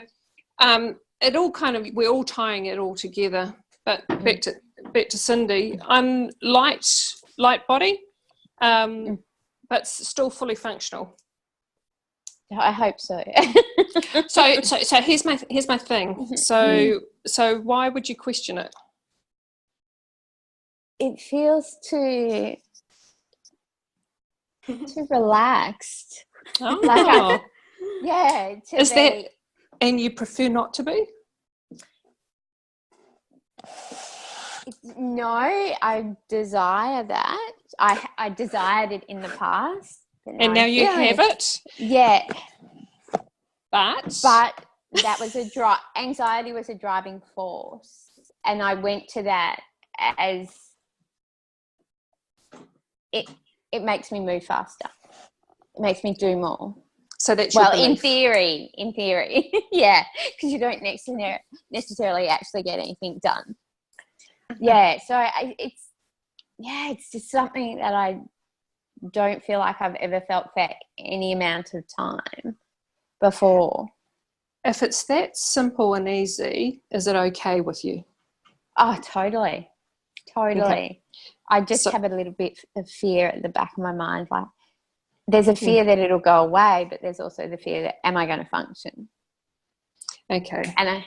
it all we're all tying it all together. But back to Cindy, I'm light body, but still fully functional. I hope so. So here's my thing. So why would you question it? It feels too relaxed. Oh, Is that, and you prefer not to be? No, I desire that. I desired it in the past. And now you have it? Yeah. But that was anxiety was a driving force. And I went to that as it makes me move faster. It makes me do more. So that's your belief. in theory, yeah, because you don't necessarily actually get anything done. Yeah, so it's just something that I don't feel like I've ever felt for any amount of time before. If it's that simple and easy, is it okay with you? Oh, totally. Okay. I just have a little bit of fear at the back of my mind, like, there's a fear that it'll go away, but there's also the fear that, am I going to function? Okay. And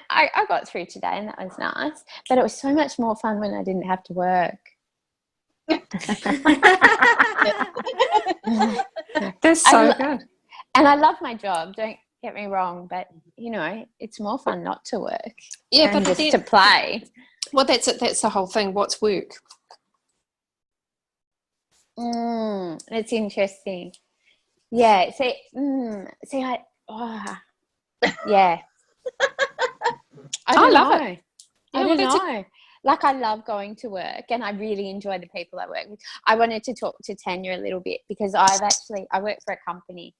I got through today, and that was nice. But it was so much more fun when I didn't have to work. That's so good. And I love my job, don't get me wrong, but, you know, it's more fun not to work. Yeah, and but just to play. Well, that's it. That's the whole thing. What's work? It's interesting. Yeah. Yeah. I love know. it. I Yeah, don't well, know. Like, I love going to work, and I really enjoy the people I work with. I wanted to talk to Tanya a little bit because I work for a company,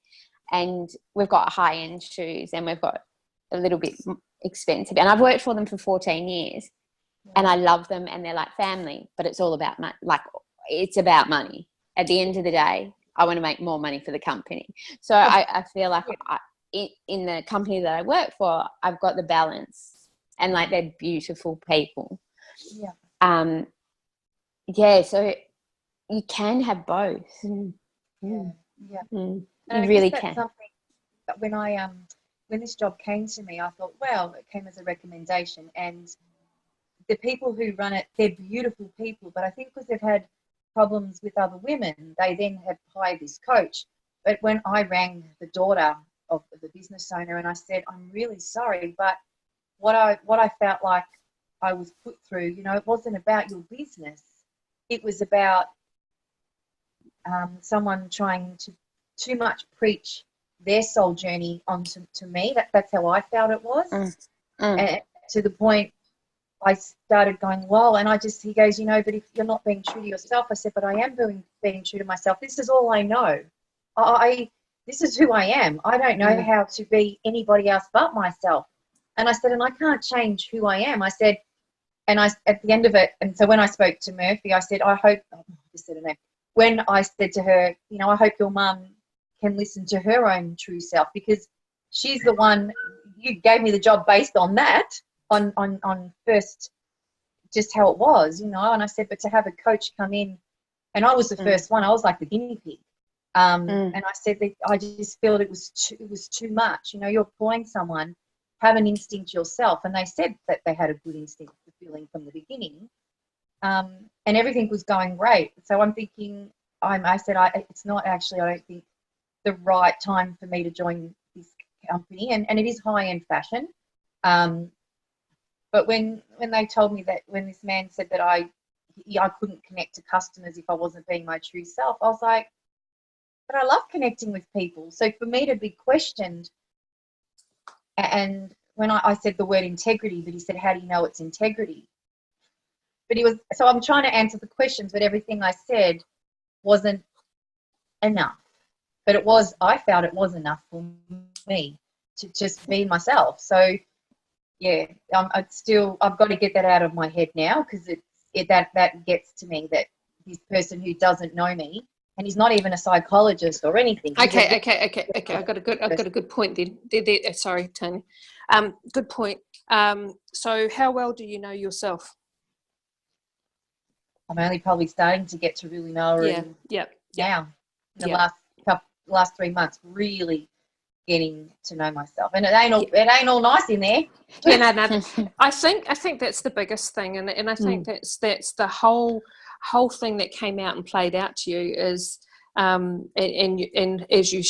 and we've got high-end shoes, and we've got a little bit expensive, and I've worked for them for 14 years, and I love them, and they're like family, but it's all about money. Like, it's about money. At the end of the day, I want to make more money for the company. So I feel like in the company that I work for, I've got the balance, and like, they're beautiful people. Yeah. Yeah, so you can have both. Yeah. You And I really guess that's can. something that when this job came to me, I thought, well, it came as a recommendation, and the people who run it, they're beautiful people, but I think because they've had problems with other women, they then have hired this coach. But when I rang the daughter of the business owner and I said, I'm really sorry, but what I felt like I was put through, you know, it wasn't about your business. It was about someone trying to too much preach their soul journey onto me. That's how I felt it was. And to the point I started going, well, and he goes, you know, but if you're not being true to yourself, I said, but I am being true to myself. This is all I know. This is who I am. I don't know how to be anybody else but myself. And I said, and I can't change who I am. I said, and at the end of it, and so when I spoke to Murphy, I said, when I said to her, you know, I hope your mum can listen to her own true self, because she's the one, you gave me the job based on that, on first, just how it was, you know. And I said, but to have a coach come in, and I was the first one, I was like the guinea pig. And I said that I just felt it was too much. You know, you're employing someone, have an instinct yourself. And they said that they had a good instinct for feeling from the beginning. And everything was going great. So I'm thinking, I said, it's not actually, I don't think, the right time for me to join this company. And it is high-end fashion. But when they told me that, when this man said that I couldn't connect to customers if I wasn't being my true self, I was like, but I love connecting with people. So for me to be questioned, and when I said the word integrity, but he said, how do you know it's integrity? But so I'm trying to answer the questions, but everything I said wasn't enough. But I felt it was enough for me to just be myself. So yeah, I've got to get that out of my head now, because that gets to me, that this person who doesn't know me, and he's not even a psychologist or anything. Okay. I've got a good point there. Sorry, Tanya. Good point. So how well do you know yourself? I'm only probably starting to get to really know her now. In the last 3 months, really getting to know myself, and it ain't all nice in there. Yeah, no. I think that's the biggest thing, and I think that's the whole thing that came out and played out to you is, and as you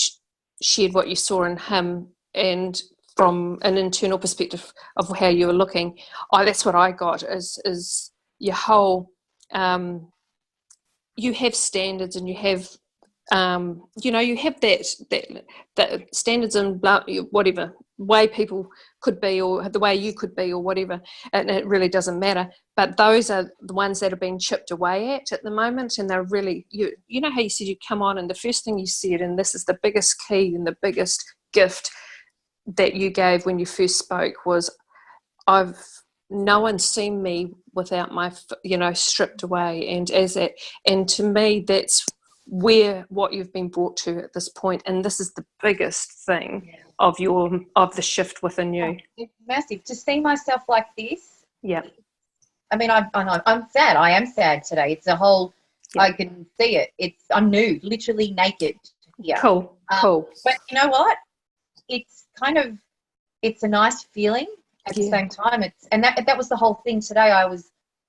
shared what you saw in him, and from an internal perspective of how you were looking, that's what I got is your whole. You have standards, and you have. You have that standards and whatever way people could be, or the way you could be, or whatever, and it really doesn't matter. But those are the ones that are being chipped away at the moment, and they're really, you know how you said you come on, and the first thing you said, and this is the biggest key and the biggest gift that you gave when you first spoke, was, no one's seen me without my, stripped away, and to me that's what you've been brought to at this point, and this is the biggest thing of the shift within you. It's massive to see myself like this. Yeah. I mean, I know I'm sad. I am sad today. It's a whole I can see it. I'm nude, literally naked. Yeah. Cool. But you know what? It's a nice feeling at the same time. That was the whole thing today.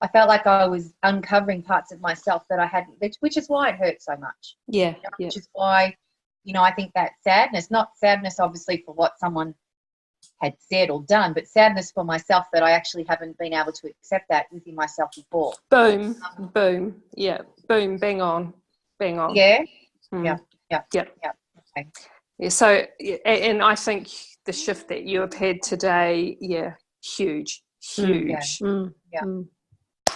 I felt like I was uncovering parts of myself that I hadn't, which is why it hurt so much. Yeah. Which is why, I think that sadness, not sadness obviously for what someone had said or done, but sadness for myself that I actually haven't been able to accept that within myself before. Boom. Yeah. Boom. Bang on. Yeah. Mm. Yeah. Okay. Yeah. So, and I think the shift that you have had today, huge. Yeah.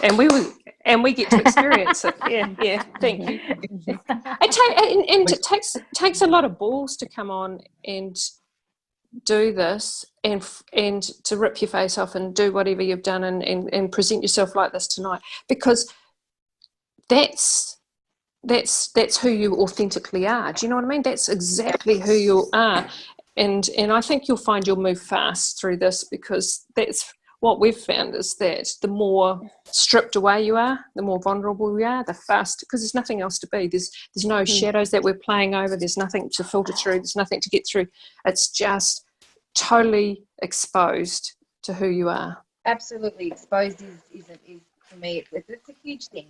And we get to experience it. Yeah. Thank you. It takes a lot of balls to come on and do this and to rip your face off and do whatever you've done and present yourself like this tonight, because that's who you authentically are. Do you know what I mean? That's exactly who you are. And I think you'll find you'll move fast through this, because that's what we've found, is that the more stripped away you are, the more vulnerable you are, the faster, because there's nothing else to be. There's no shadows that we're playing over. There's nothing to filter through. There's nothing to get through. It's just totally exposed to who you are. Absolutely. Exposed is for me, it's a huge thing.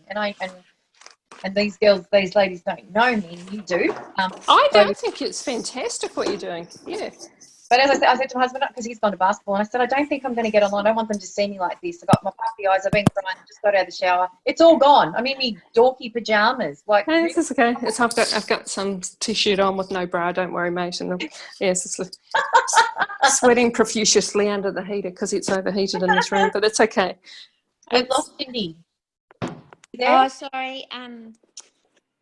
And these ladies don't know me, and you do. I don't think it's fantastic what you're doing. Yeah. But as I said to my husband, because he's gone to basketball, and I said, I don't think I'm going to get along. I don't want them to see me like this. I got my puffy eyes. I've been crying. Just got out of the shower. It's all gone. I'm in my dorky pajamas. Like, no, this is okay. I've got some t-shirt on with no bra. Don't worry, mate. And it's sweating profusely under the heater because it's overheated in this room. But it's okay. We've lost Cindy. Oh, sorry.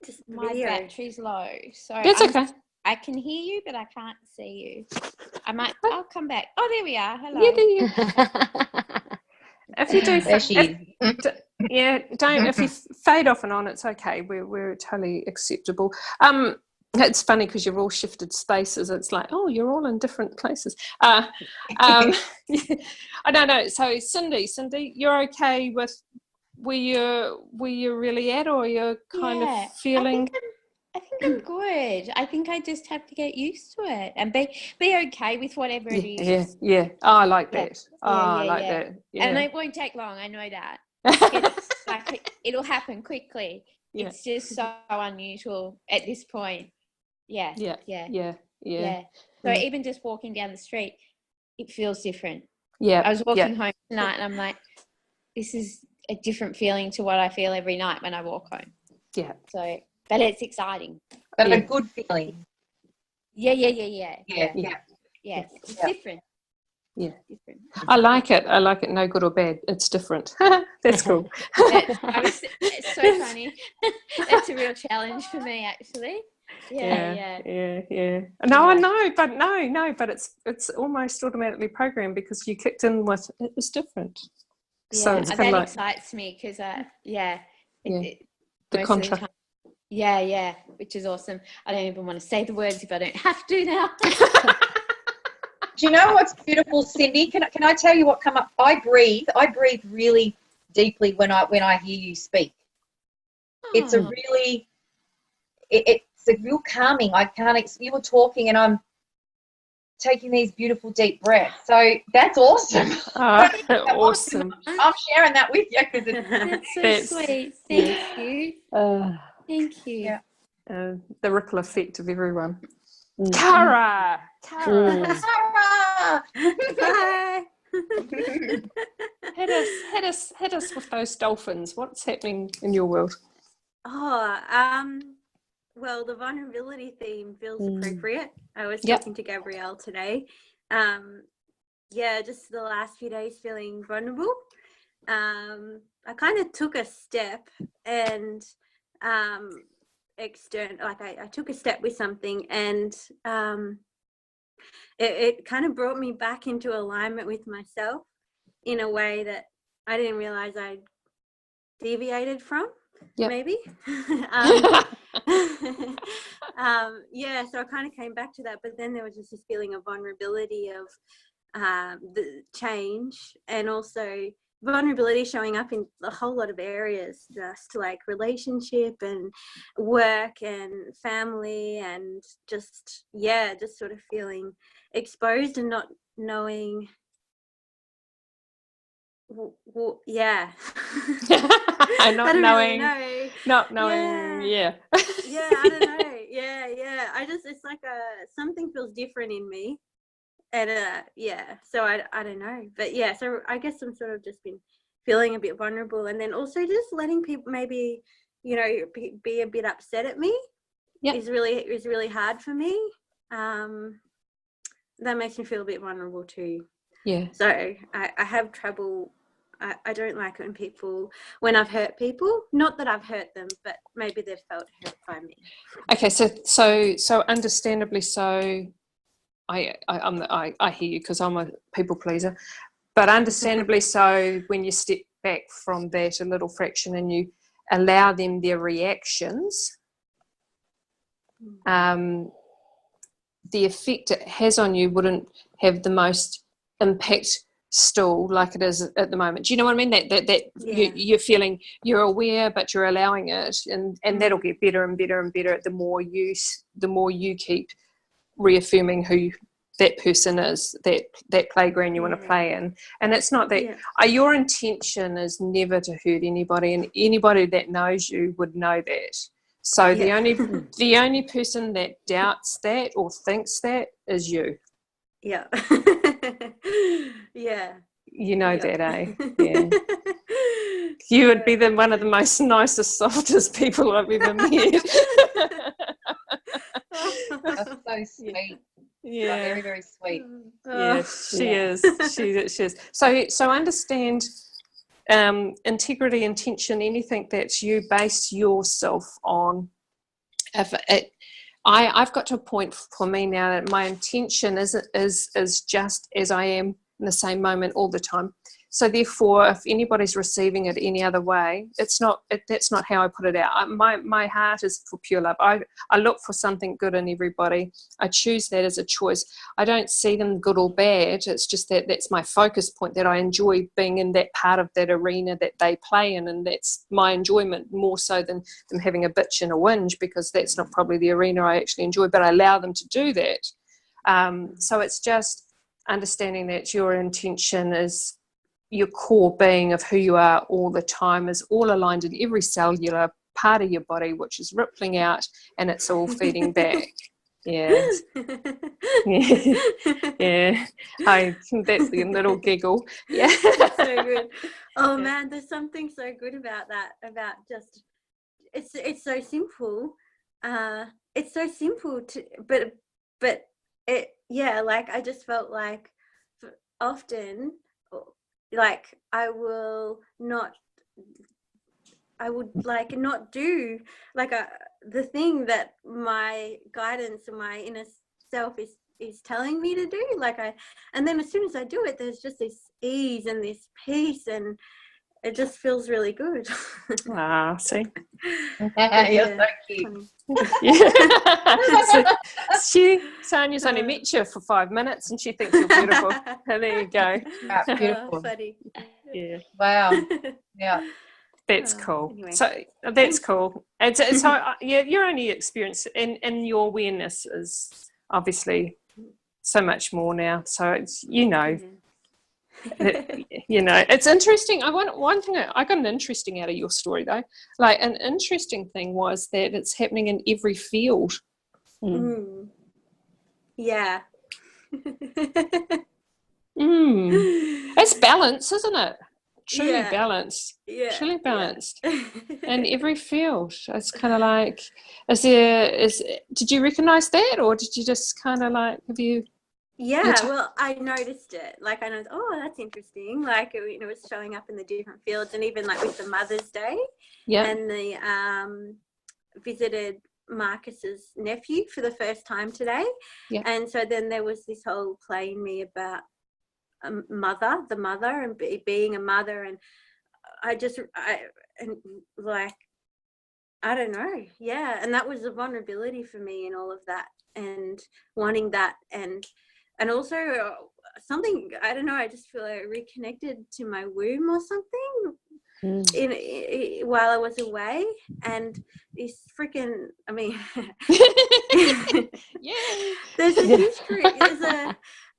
Just My battery's low. Sorry. That's okay. I can hear you, but I can't see you. I'll come back. Oh, there we are. Hello. Yeah, there you are. If you do, There she is. if you fade off and on, it's okay. We're totally acceptable. It's funny because you've all shifted spaces. It's like, oh, you're all in different places. I don't know. So Cindy, you're okay with where you're really at, or you're kind of feeling? I think I'm good. I think I just have to get used to it and be okay with whatever it is. Yeah. Oh, I like that. I like that. Yeah. And it won't take long. I know that. It'll happen quickly. Yeah. It's just so unusual at this point. Yeah. So even just walking down the street, it feels different. Yeah. I was walking home tonight, and I'm like, this is a different feeling to what I feel every night when I walk home. Yeah. So, but it's exciting. But a good feeling. Yeah. It's different. Yeah. Different. I like it. No good or bad. It's different. That's cool. It's so funny. That's a real challenge for me, actually. Yeah. No, I know, but it's almost automatically programmed because you kicked in with it was different. Yeah, so it's that excites me because the contrast. Yeah, which is awesome. I don't even want to say the words if I don't have to now. Do you know what's beautiful, Cindy? Can I tell you what come up? I breathe really deeply when I hear you speak. It's a really it's a real calming. You were talking and I'm taking these beautiful deep breaths. So that's awesome. Awesome. I'm sharing that with you because that's so sweet. Thank you. Thank you. Yeah. The ripple effect of everyone. Cara. Bye. Hit us with those dolphins. What's happening in your world? Well, the vulnerability theme feels appropriate. I was talking to Gabrielle today. Just the last few days feeling vulnerable. I kind of took a step and I took a step with something, and it kind of brought me back into alignment with myself in a way that I didn't realize I'd deviated from. Maybe. So I kind of came back to that, but then there was just this feeling of vulnerability of the change, and also vulnerability showing up in a whole lot of areas, just like relationship and work and family, and just sort of feeling exposed and not knowing. Yeah. I'm not knowing. Really know. Not knowing. Yeah. Yeah, I don't know. Yeah. It's like something feels different in me. And so I don't know. But yeah, so I guess I'm sort of just been feeling a bit vulnerable, and then also just letting people maybe, you know, be a bit upset at me is really hard for me. That makes me feel a bit vulnerable too. Yeah. So I have trouble. I don't like it when I've hurt people. Not that I've hurt them, but maybe they've felt hurt by me. Okay, so understandably so. I hear you, because I'm a people pleaser, but understandably so, when you step back from that a little fraction and you allow them their reactions, the effect it has on you wouldn't have the most impact still like it is at the moment. Do you know what I mean? That you're feeling, you're aware, but you're allowing it, and that'll get better and better and better the more you keep reaffirming who that person is, that playground you want to play in. And it's not that your intention is never to hurt anybody, and anybody that knows you would know that. So the only person that doubts that or thinks that is you. Yeah. Yeah. You know that, eh? Yeah. You would be one of the most nicest, softest people I've ever met. That's so sweet. Yeah. Very, very sweet. Yeah, she is. She is. So understand integrity, intention, anything that you base yourself on. I've got to a point for me now that my intention is just as I am in the same moment all the time. So therefore, if anybody's receiving it any other way, that's not how I put it out. My heart is for pure love. I look for something good in everybody. I choose that as a choice. I don't see them good or bad. It's just that's my focus point, that I enjoy being in that part of that arena that they play in, and that's my enjoyment more so than them having a bitch and a whinge, because that's not probably the arena I actually enjoy, but I allow them to do that. So it's just understanding that your intention is your core being of who you are all the time is all aligned in every cellular part of your body, which is rippling out, and it's all feeding back. Yeah. Yeah. That's the little giggle. Yeah. That's so good. Oh man, there's something so good about that, about just it's so simple. It's so simple but it, like I just felt like often, like I would like not do like the thing that my guidance and my inner self is telling me to do, and then as soon as I do it, there's just this ease and this peace, and it just feels really good. See? You're so cute. Sonya's only met you for 5 minutes and she thinks you're beautiful. And there you go. Beautiful. Funny. Yeah. Wow. Yeah. That's cool. Anyway. So that's cool. And so your only experience and your awareness is obviously so much more now. So it's, it's interesting. One thing I got an interesting out of your story though. Like an interesting thing was that it's happening in every field. Yeah. It's balance, isn't it? Truly balanced. Yeah. Truly balanced. In every field. It's kind of like, did you recognize that, or did you just kind of like, have you? Well, I noticed it. Like I know, that's interesting. Like it was showing up in the different fields, and even like with the Mother's Day. Yeah. And the visited Marcus's nephew for the first time today. Yeah. And so then there was this whole play in me about the mother, and being a mother, and I don't know. Yeah. And that was a vulnerability for me in all of that, and wanting that, and also something, I don't know, I just feel like I reconnected to my womb or something while I was away, and this freaking, I mean, there's a huge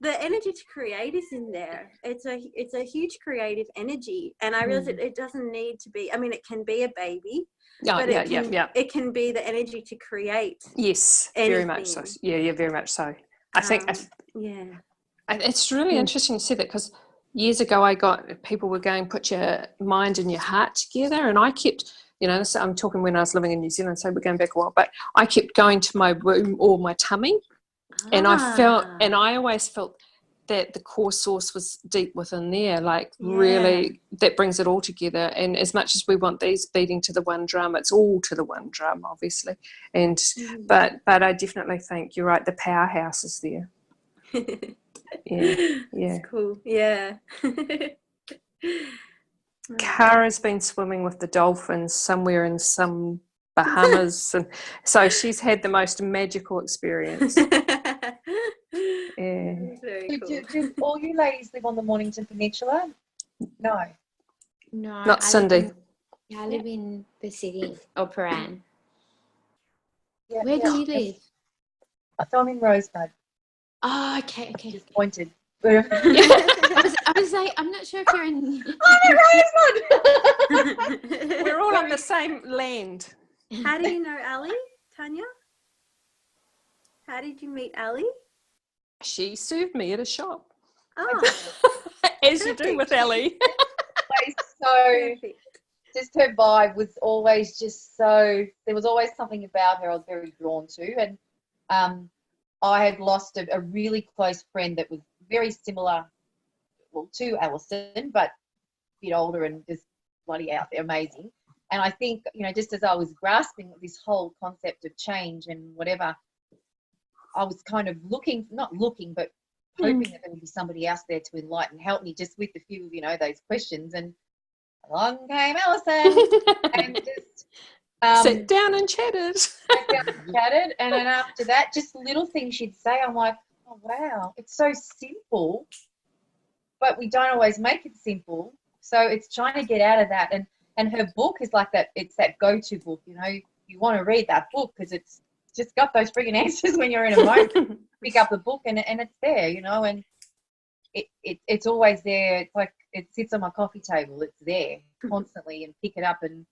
the energy to create is in there. It's a huge creative energy, and I realize it doesn't need to be, I mean, it can be a baby, but it can be the energy to create. Yes, anything. very much so. Yeah, very much so. I think it's really interesting to see that, because years ago people were going, put your mind and your heart together, and I kept, I'm talking when I was living in New Zealand, so we're going back a while, but I kept going to my womb or my tummy, and I always felt that the core source was deep within there, like really that brings it all together. And as much as we want these beating to the one drum, it's all to the one drum, obviously. And but I definitely think you're right, the powerhouse is there. Yeah. It's cool. Yeah. Kara's been swimming with the dolphins somewhere in some Bahamas, and so she's had the most magical experience. Very cool. Do all you ladies live on the Mornington Peninsula? No. No, Not Cindy. I live in the city of Paran. Yeah, Where do you live? I'm in Rosebud. Oh, okay. Just pointed. I was like, I'm not sure if you're in. I'm in Rosebud. We're all on the same land. How do you know Ali, Tanya? How did you meet Ali? She served me at a shop. Oh, as you do with Ellie. So just her vibe was always just so, there was always something about her I was very drawn to. And I had lost a really close friend that was very similar, to Alison, but a bit older and just bloody out there, amazing. And I think, just as I was grasping this whole concept of change and whatever, I was kind of not looking, but hoping that there would be somebody else there to enlighten, help me just with a few, those questions. And along came Alison and just sat down and chatted. And then after that, just little things she'd say, I'm like, oh, wow, it's so simple, but we don't always make it simple. So it's trying to get out of that. And her book is like that. It's that go-to book, you want to read that book because it's just got those friggin' answers when you're in a moment. Pick up the book and it's there, and it's always there. It's like it sits on my coffee table. It's there constantly, and pick it up, and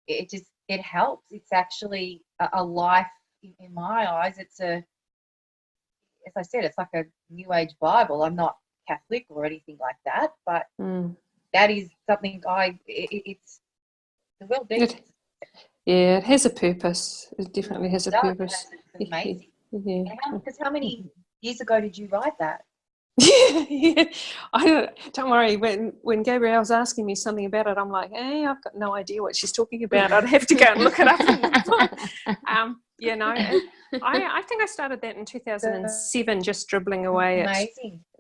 it helps. It's actually a life in my eyes. It's as I said, it's like a New Age Bible. I'm not Catholic or anything like that, but that is something it's the world needs. Yeah, it has a purpose. It definitely has a purpose. It's amazing. Yeah. Because how many years ago did you write that? Yeah. Don't worry. When Gabrielle was asking me something about it, I'm like, hey, I've got no idea what she's talking about. I'd have to go and look it up. I think I started that in 2007, just dribbling away at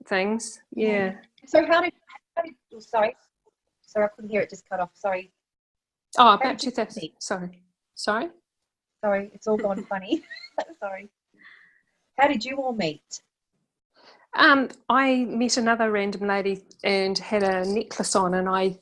things. Yeah. So how did sorry, I couldn't hear it. Just cut off. Sorry. Oh, about 2000. Sorry, it's all gone funny. Sorry. How did you all meet? I met another random lady and had a necklace on, and I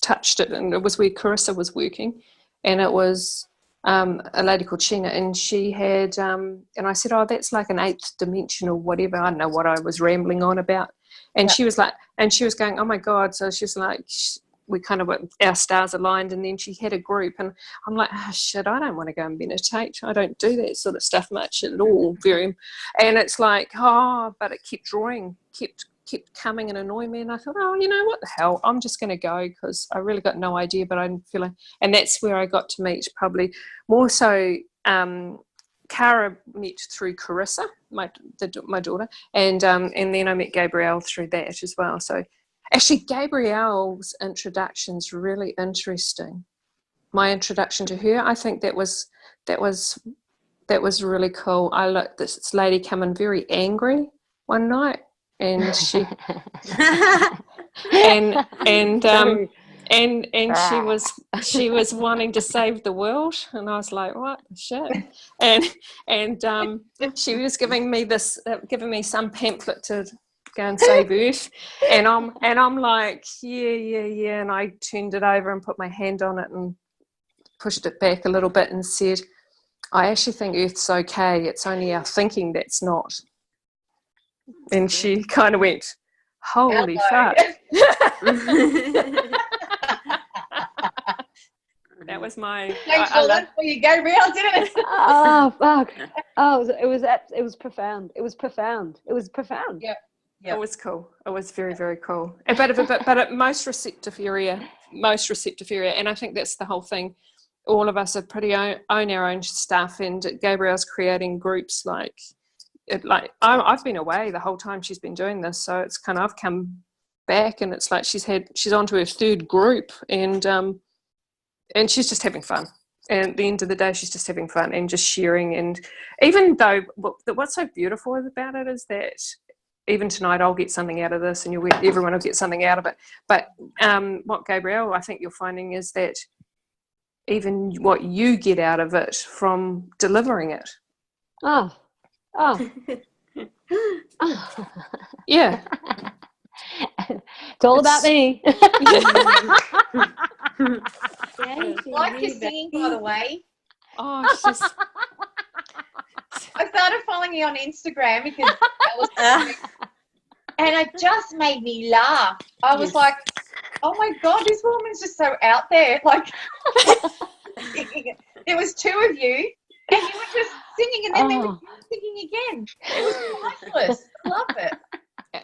touched it, and it was where Carissa was working, and it was a lady called Sheena, and she had, and I said, oh, that's like an 8th dimension or whatever. I don't know what I was rambling on about. And she was like, and she was going, oh my God. So she was like, we kind of, our stars aligned, and then she had a group, and I'm like, oh shit, I don't want to go and meditate. I don't do that sort of stuff much at all. And it's like, but it kept kept coming and annoying me, and I thought, oh, what the hell, I'm just going to go, because I really got no idea, but I'm feeling, and that's where I got to meet probably more so. Cara met through Carissa, my daughter, and then I met Gabrielle through that as well. So actually, Gabrielle's introduction's really interesting. My introduction to her, I think that was really cool. I looked this lady come in very angry one night, and she she was wanting to save the world, and I was like, what the shit? And she was giving me some pamphlet to go and save Earth. And I'm like, yeah. And I turned it over and put my hand on it and pushed it back a little bit and said, I actually think Earth's okay. It's only our thinking that's not. And she kind of went, holy fuck. That was my. Thanks for that for you, Gabriel, didn't it? Oh fuck! Oh, it was profound. It was profound. It was profound. Yeah. It was cool. It was very, very cool. But at most receptive area, and I think that's the whole thing. All of us are pretty own our own stuff, and Gabrielle's creating groups I've been away the whole time she's been doing this, so it's kind of I've come back, and it's like she's on to her third group, and she's just having fun. And at the end of the day, she's just having fun and just sharing. And even though what's so beautiful about it is that even tonight I'll get something out of this, and everyone will get something out of it. But what Gabrielle, I think you're finding is that even what you get out of it from delivering it. Oh. Yeah. It's all about me. Like your singing, by the way. Oh, it's just. I started following you on Instagram because that was and it just made me laugh. I was like, oh my God, this woman's just so out there. Like, there was two of you, and you were just singing, and then there was you singing again. It was priceless. I love it.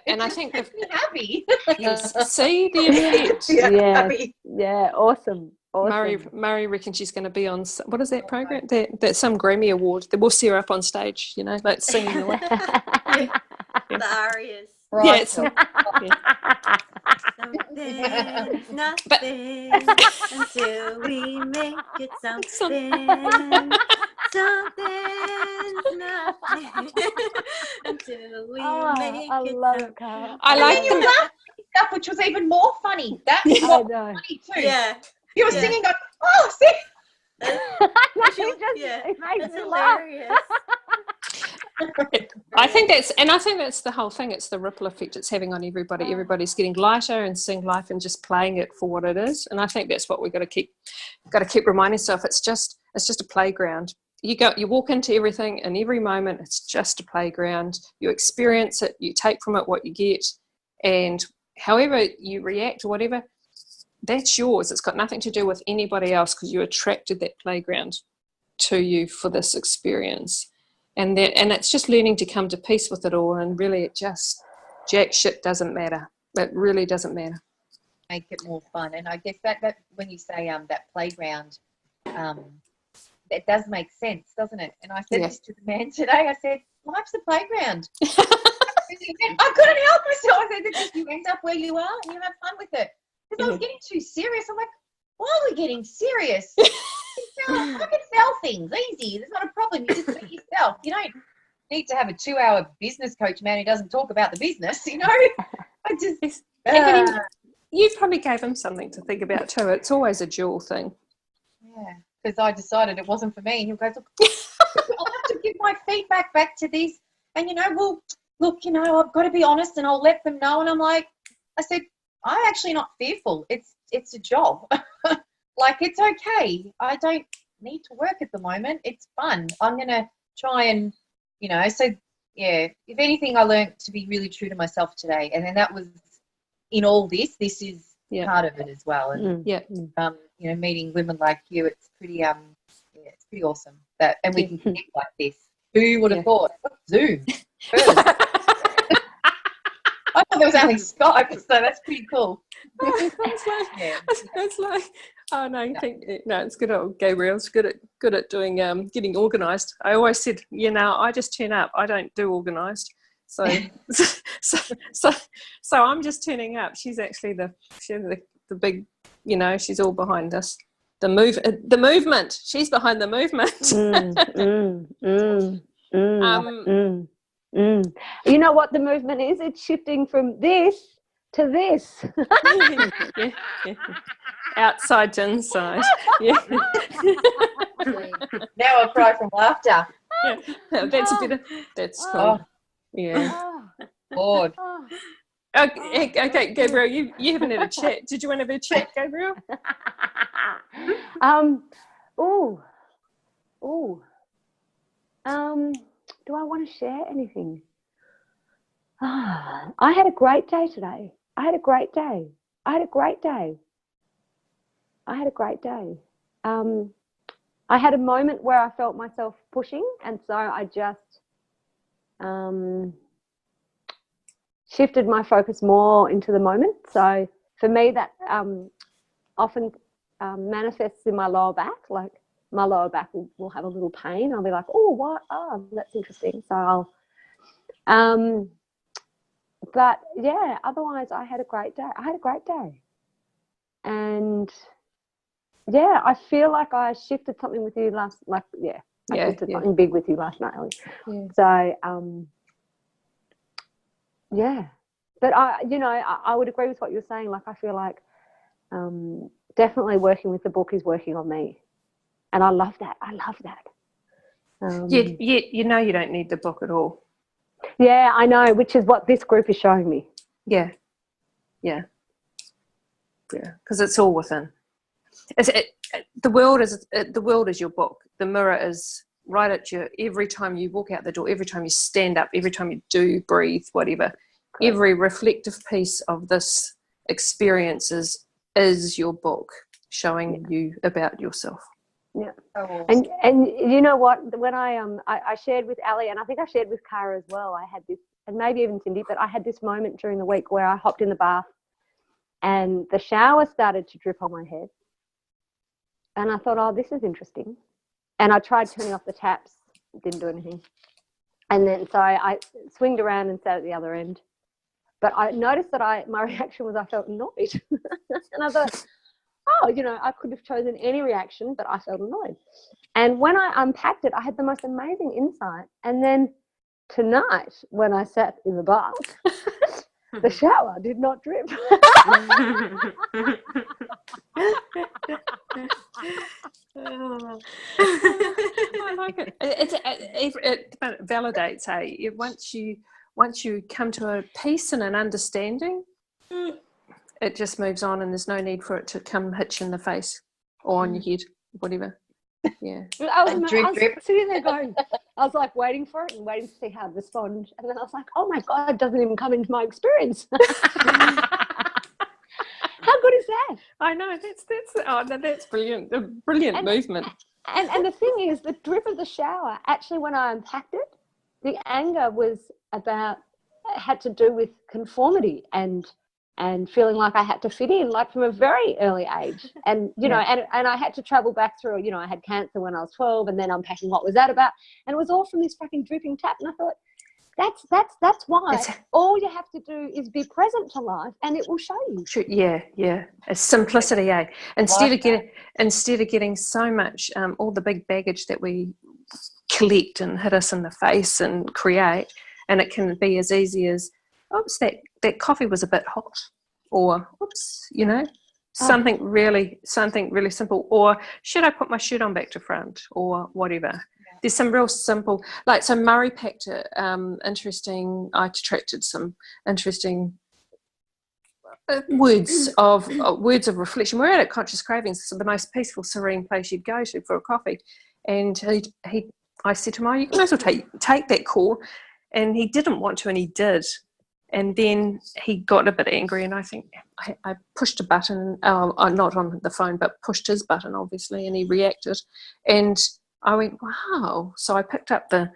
And I think makes me happy. yes, see the effect. Yeah, awesome. Murray reckons she's going to be on what is that program? That's some Grammy award. We'll see her up on stage, like singing away. The arias. Right. Yeah, it's Something's nothing until we make it something. Something's nothing until we make I it love something. it, Carl. I like And then you laughed at stuff, which was even more funny. That was what was funny too. Yeah. You were singing, going, oh, see. It makes That's me laugh. hilarious. I think that's the whole thing. It's the ripple effect it's having on everybody. Everybody's getting lighter and seeing life and just playing it for what it is. And I think that's what we've got to keep reminding ourselves. It's just a playground. You walk into everything, and every moment it's just a playground. You experience it, you take from it what you get, and however you react or whatever, that's yours. It's got nothing to do with anybody else, because you attracted that playground to you for this experience. And it's just learning to come to peace with it all, and really it just jack shit doesn't matter. It really doesn't matter. Make it more fun. And I guess that when you say that playground, that does make sense, doesn't it? And I said this to the man today. I said, life's a playground. I couldn't help myself. I said, you end up where you are and you have fun with it. Because I was getting too serious. I'm like, why are we getting serious? I can sell things easy. There's not a problem. You just be yourself. You don't need to have a 2-hour business coach man who doesn't talk about the business. I just. You probably gave him something to think about too. It's always a dual thing. Yeah, because I decided it wasn't for me. And he goes, I'll have to give my feedback back to this. And look, I've got to be honest, and I'll let them know. And I'm like, I said, I'm actually not fearful. It's a job. Like, it's okay. I don't need to work at the moment. It's fun. I'm going to try and, so, yeah, if anything, I learned to be really true to myself today. And then that was in all this is part of it as well. And, meeting women like you, it's pretty, it's pretty awesome. And we can connect like this. Who would have thought? Zoom. I thought there was only Skype, so that's pretty cool. It's like, oh no, it's good at Gabriel's good at doing getting organised. I always said, I just turn up. I don't do organised. So I'm just turning up. She's actually the big, she's all behind us. The movement. She's behind the movement. You know what the movement is? It's shifting from this to this. Outside to inside. Yeah. Now I cry from laughter. Yeah. That's a bit of, that's cool. Yeah. Lord. Oh. Okay, Gabriel, you haven't had a chat. Did you want to have a chat, Gabriel? Ooh. Do I want to share anything? I had a great day today. I had a great day. I had a moment where I felt myself pushing, and so I just shifted my focus more into the moment. So for me, that often manifests in my lower back. Like my lower back will have a little pain. I'll be like, oh, what? Oh, that's interesting. So I'll, but yeah, otherwise I had a great day. And yeah, I feel like I shifted something with you last, I shifted something big with you last night, Ellie. Yeah. So, yeah. But I would agree with what you're saying. Like, I feel like definitely working with the book is working on me. And I love that. You know you don't need the book at all. Yeah, I know, which is what this group is showing me. Yeah. Because it's all within. The world is your book. The mirror is right at you every time you walk out the door, every time you stand up, every time you do breathe, whatever. Correct. Every reflective piece of this experience is your book showing you about yourself. Yeah. Oh, And you know what, when I shared with Ali, and I think I shared with Cara as well, I had this, and maybe even Cindy, but I had this moment during the week where I hopped in the bath and the shower started to drip on my head. And I thought, oh, this is interesting. And I tried turning off the taps, didn't do anything. And then so I swinged around and sat at the other end. But I noticed that my reaction was I felt annoyed. And I thought, oh, I could have chosen any reaction, but I felt annoyed. And when I unpacked it, I had the most amazing insight. And then tonight, when I sat in the bath, the shower did not drip. I like it. It validates, hey. Once you come to a peace and an understanding, it just moves on, and there's no need for it to come hit you in the face or on your head, whatever. Yeah. I was sitting there going, I was like waiting for it and waiting to see how it respond, and then I was like, oh my God, it doesn't even come into my experience. How good is that? I know, that's brilliant. A brilliant movement. And the thing is, the drip of the shower, actually when I unpacked it, the anger had to do with conformity and feeling like I had to fit in, like from a very early age. And, and I had to travel back through, I had cancer when I was 12, and then unpacking what was that about. And it was all from this fucking dripping tap. And I thought, that's why all you have to do is be present to life, and it will show you. Yeah. It's simplicity, eh? Instead of getting so much, all the big baggage that we collect and hit us in the face and create, and it can be as easy as, oops, that coffee was a bit hot, or oops, something really simple, or should I put my shirt on back to front, or whatever. There's some real simple, so Murray packed interesting, I attracted some interesting words of reflection. We're at Conscious Cravings. It's the most peaceful, serene place you'd go to for a coffee. And I said to Murray, you can as well take that call. And he didn't want to, and he did. And then he got a bit angry, and I think I pushed a button, not on the phone, but pushed his button, obviously, and he reacted. And I went, wow. So I picked up the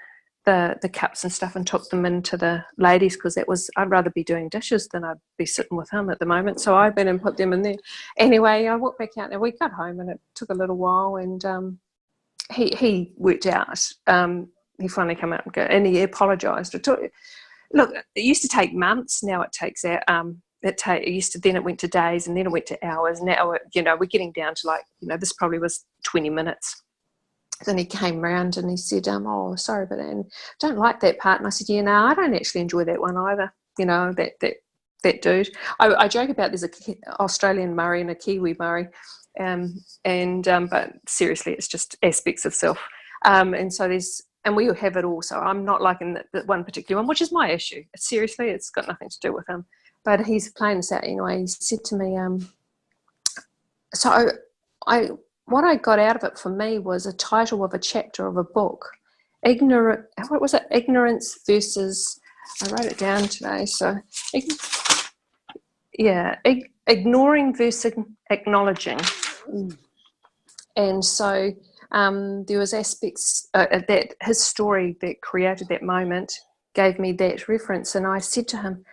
cups and stuff and took them into the ladies, because I'd rather be doing dishes than I'd be sitting with him at the moment. So I went and put them in there. Anyway, I walked back out, and we got home, and it took a little while, and he worked out. He finally came out and he apologised. Look, it used to take months. Now it takes then it went to days, and then it went to hours. Now we're getting down to this probably was 20 minutes. Then he came round and he said, oh, sorry, but I don't like that part. And I said, no, I don't actually enjoy that one either. That dude. I joke about there's an Australian Murray and a Kiwi Murray, but seriously, it's just aspects of self. And so there's and we have it all. So I'm not liking that one particular one, which is my issue. Seriously, it's got nothing to do with him. But he's playing this out anyway. He said to me, so what I got out of it for me was a title of a chapter of a book. What was it? Ignorance versus, I wrote it down today. So, ignoring versus acknowledging. And so there was aspects that his story that created that moment gave me that reference. And I said to him,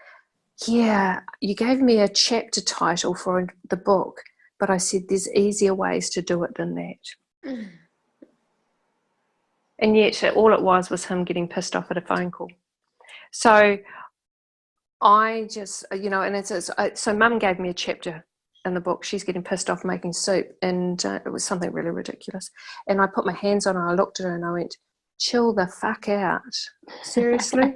yeah, you gave me a chapter title for the book, but I said there's easier ways to do it than that. And yet all it was him getting pissed off at a phone call. So I just, and so Mum gave me a chapter in the book. She's getting pissed off making soup, and it was something really ridiculous. And I put my hands on her, I looked at her and I went, chill the fuck out. Seriously?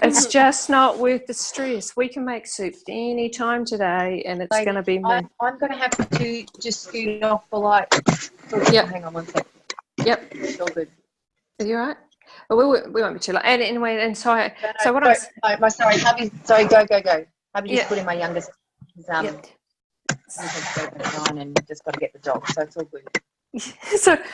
It's just not worth the stress. We can make soup any time today, and it's going to be me. I'm going to have to just scoot off for like... Yep. Hang on one second. Yep. It's all good. Are you all right? Well, we won't be too long. And anyway, and so I... No, so what sorry, hubby, sorry, go. Hubby just Yeah. put in my youngest... He's and just got to get the dog, so it's all good.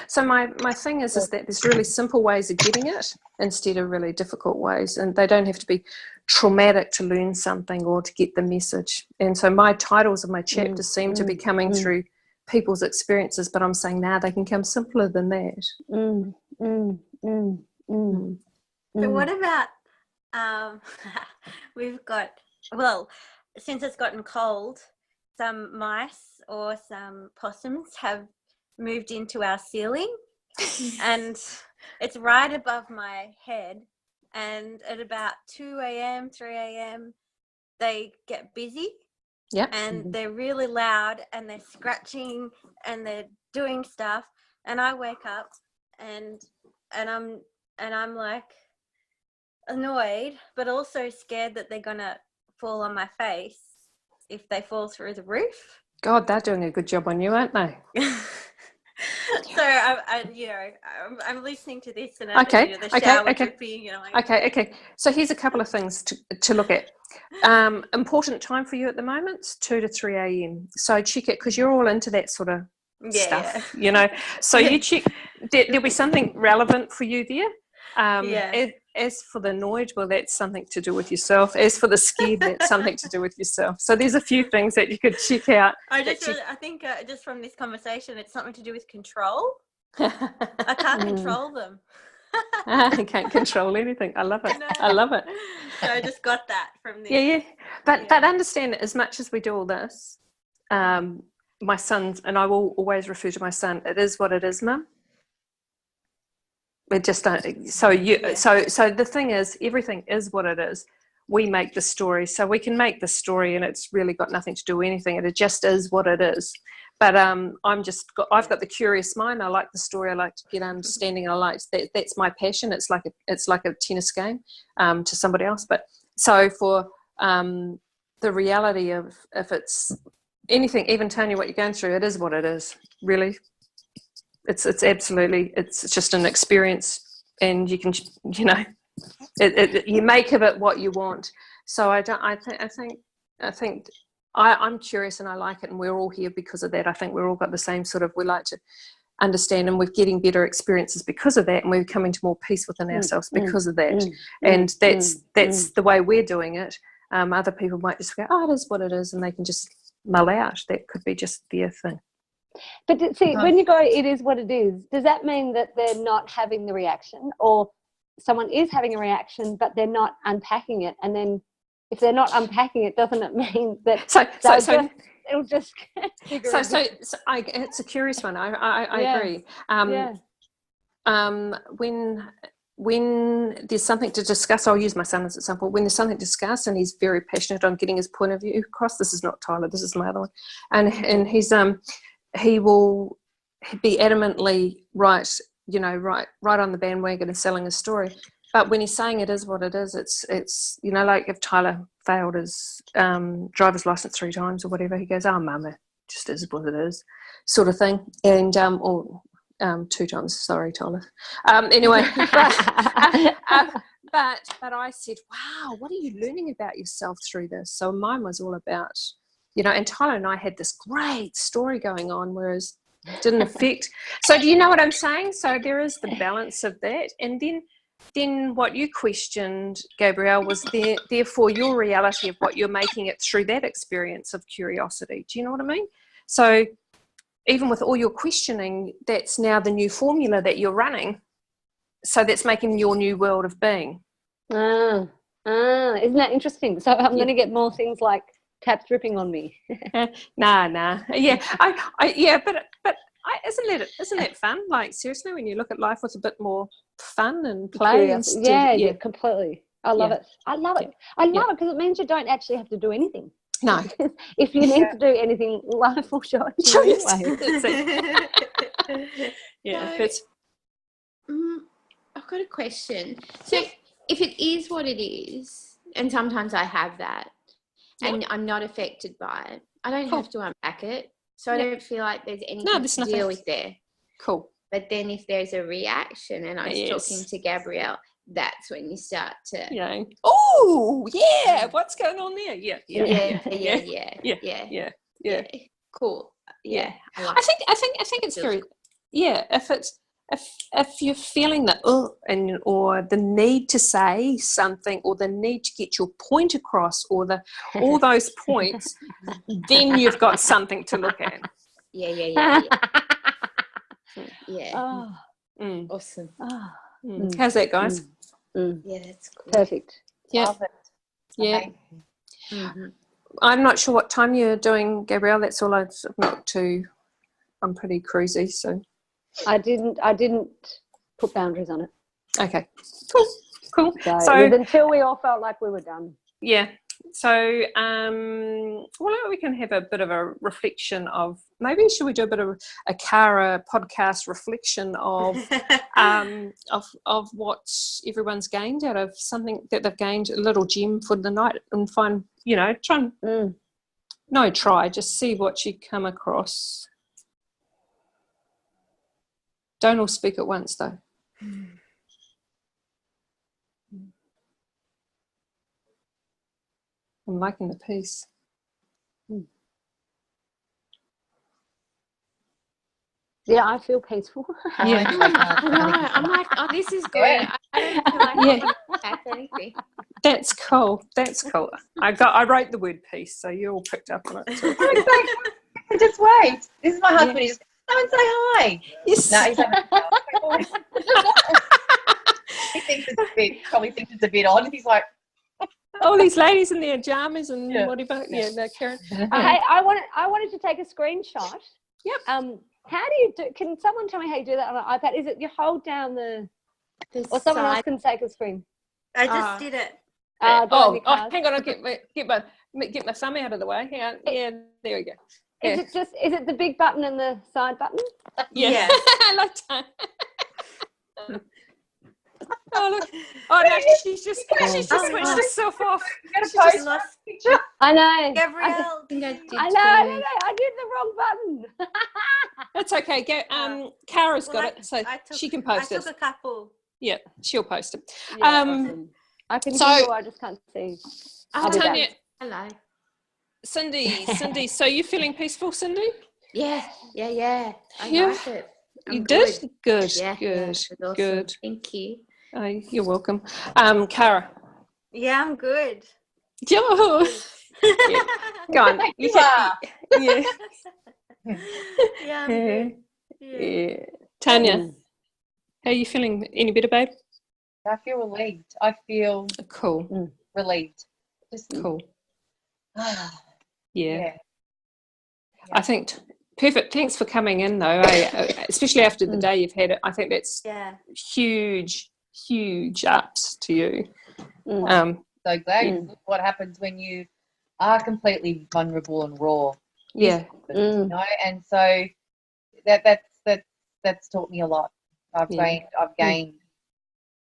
So my thing is that there's really simple ways of getting it instead of really difficult ways, and they don't have to be traumatic to learn something or to get the message. And so my titles of my chapters seem to be coming through people's experiences, but I'm saying now they can come simpler than that. So what about we've got, well, since it's gotten cold, some mice or some possums have moved into our ceiling, and it's right above my head, and at about 2 a.m, 3 a.m, they get busy. Yep. And they're really loud, and they're scratching and they're doing stuff, and I wake up and I'm like annoyed, but also scared that they're gonna fall on my face if they fall through the roof. God, they're doing a good job on you, aren't they? So I'm listening to this, and the shower dripping. Okay. So here's a couple of things to look at. Important time for you at the moment, it's 2 to 3 a.m. So check it, because you're all into that sort of stuff, So you check. There'll be something relevant for you there. As for the annoyed, well, that's something to do with yourself. As for the scared, that's something to do with yourself. So there's a few things that you could check out. I think just from this conversation, it's something to do with control. I can't control them. I can't control anything. I love it. No. I love it. So I just got that from this. Yeah. But understand, as much as we do all this, my son's, and I will always refer to my son, it is what it is, Mum. We just don't. So the thing is, everything is what it is. We make the story, so we can make the story, and it's really got nothing to do with anything. It just is what it is. But I've got the curious mind. I like the story. I like to get understanding. I like that's my passion. It's like a tennis game to somebody else. But so for the reality of, if it's anything, even Tanya, what you're going through, it is what it is. Really. It's absolutely, it's just an experience, and you can, you make of it what you want. So I'm curious, and I like it, and we're all here because of that. I think we're all got the same sort of, we like to understand, and we're getting better experiences because of that, and we're coming to more peace within ourselves because of that. And that's the way we're doing it. Other people might just go, oh, it is what it is, and they can just mull out. That could be just their thing. But see, when you go, it is what it is, does that mean that they're not having the reaction, or someone is having a reaction but they're not unpacking it? And then if they're not unpacking it, doesn't it mean that it'll just it's a curious one. I agree. When there's something to discuss, I'll use my son as an example. When there's something to discuss and he's very passionate on getting his point of view across, this is not Tyler, this is my other one, and he's he will be adamantly right on the bandwagon and selling his story. But when he's saying it is what it is, it's like if Tyler failed his driver's license 3 times or whatever, he goes, oh, Mum, it just is what it is, sort of thing. And or 2 times. Sorry, Tyler. Anyway, but I said, wow, what are you learning about yourself through this? So mine was all about, and Tyler and I had this great story going on, whereas it didn't affect. So do you know what I'm saying? So there is the balance of that. And then what you questioned, Gabrielle, was therefore your reality of what you're making it through that experience of curiosity. Do you know what I mean? So even with all your questioning, that's now the new formula that you're running. So that's making your new world of being. Isn't that interesting? So I'm going to get more things like taps dripping on me. Nah. Yeah, but isn't that fun? Like, seriously, when you look at life with a bit more fun and play instead. Yeah, completely. I love it. I love it because it means you don't actually have to do anything. No. If you need to do anything, life will show it to you anyway. Yeah, I've got a question. So if it is what it is, and sometimes I have that, and I'm not affected by it, I don't have to unpack it. So I don't feel like there's anything to deal with there. Cool. But then if there's a reaction, and I was talking to Gabrielle, that's when you start to oh yeah, what's going on there? Yeah. Cool. Yeah. I think it's very if you're feeling the or the need to say something, or the need to get your point across, or all those points, then you've got something to look at. Yeah. Awesome. How's that, guys? Yeah, that's cool. Perfect. Yeah. Love it. Yeah. Mm-hmm. I'm not sure what time you're doing, Gabrielle. That's all. I'm pretty cruisy, so. I didn't put boundaries on it. Okay. Cool. So it was until we all felt like we were done. Yeah. So, we can have a bit of a reflection of, maybe should we do a bit of a Cara podcast reflection of what everyone's gained out of something that they've gained, a little gem for the night, and find, just see what you come across. Don't all speak at once, though. I'm liking the piece. Yeah, I feel peaceful. Yeah. I'm like, oh, this is good. I don't feel like I can attack anything. That's cool. I wrote the word peace, so you all picked up on it too. Just wait. This is my husband. He just come and say hi. Yes. No, he's having He probably thinks it's a bit odd. He's like, all these ladies in their pajamas and whatever. Yeah, no, Karen. I wanted to take a screenshot. Yep. How do you do? Can someone tell me how you do that on an iPad? Is it you hold down or someone else can take a screen? I just did it. Hang on! I'll get my thumb out of the way. Hang on. Yeah, there we go. Yeah. Is it the big button and the side button? Yeah. I like that. Oh look! Oh no, she's just switched herself off. I know. Gabrielle, I know. I did the wrong button. That's okay. Kara's got it, so she can post it. I took a couple. Yeah, she'll post it. Yeah, awesome. I can hear you. I just can't see. Tanya, hello, Cindy. So you feeling peaceful, Cindy? Yeah. I like it. You did? Good. Yeah, good. Awesome. Good. Thank you. Oh, you're welcome. Kara. Yeah, I'm good. Yeah. Go on. You are. Yeah. Yeah, I'm good. Yeah. Tanya, how are you feeling? Any better, babe? I feel relieved. I feel cool. Relieved. Just cool. Yeah. I think perfect. Thanks for coming in, though. Especially after the day you've had it. I think that's huge ups to you. So glad. What happens when you are completely vulnerable and raw? Yeah. And so that's taught me a lot. I've gained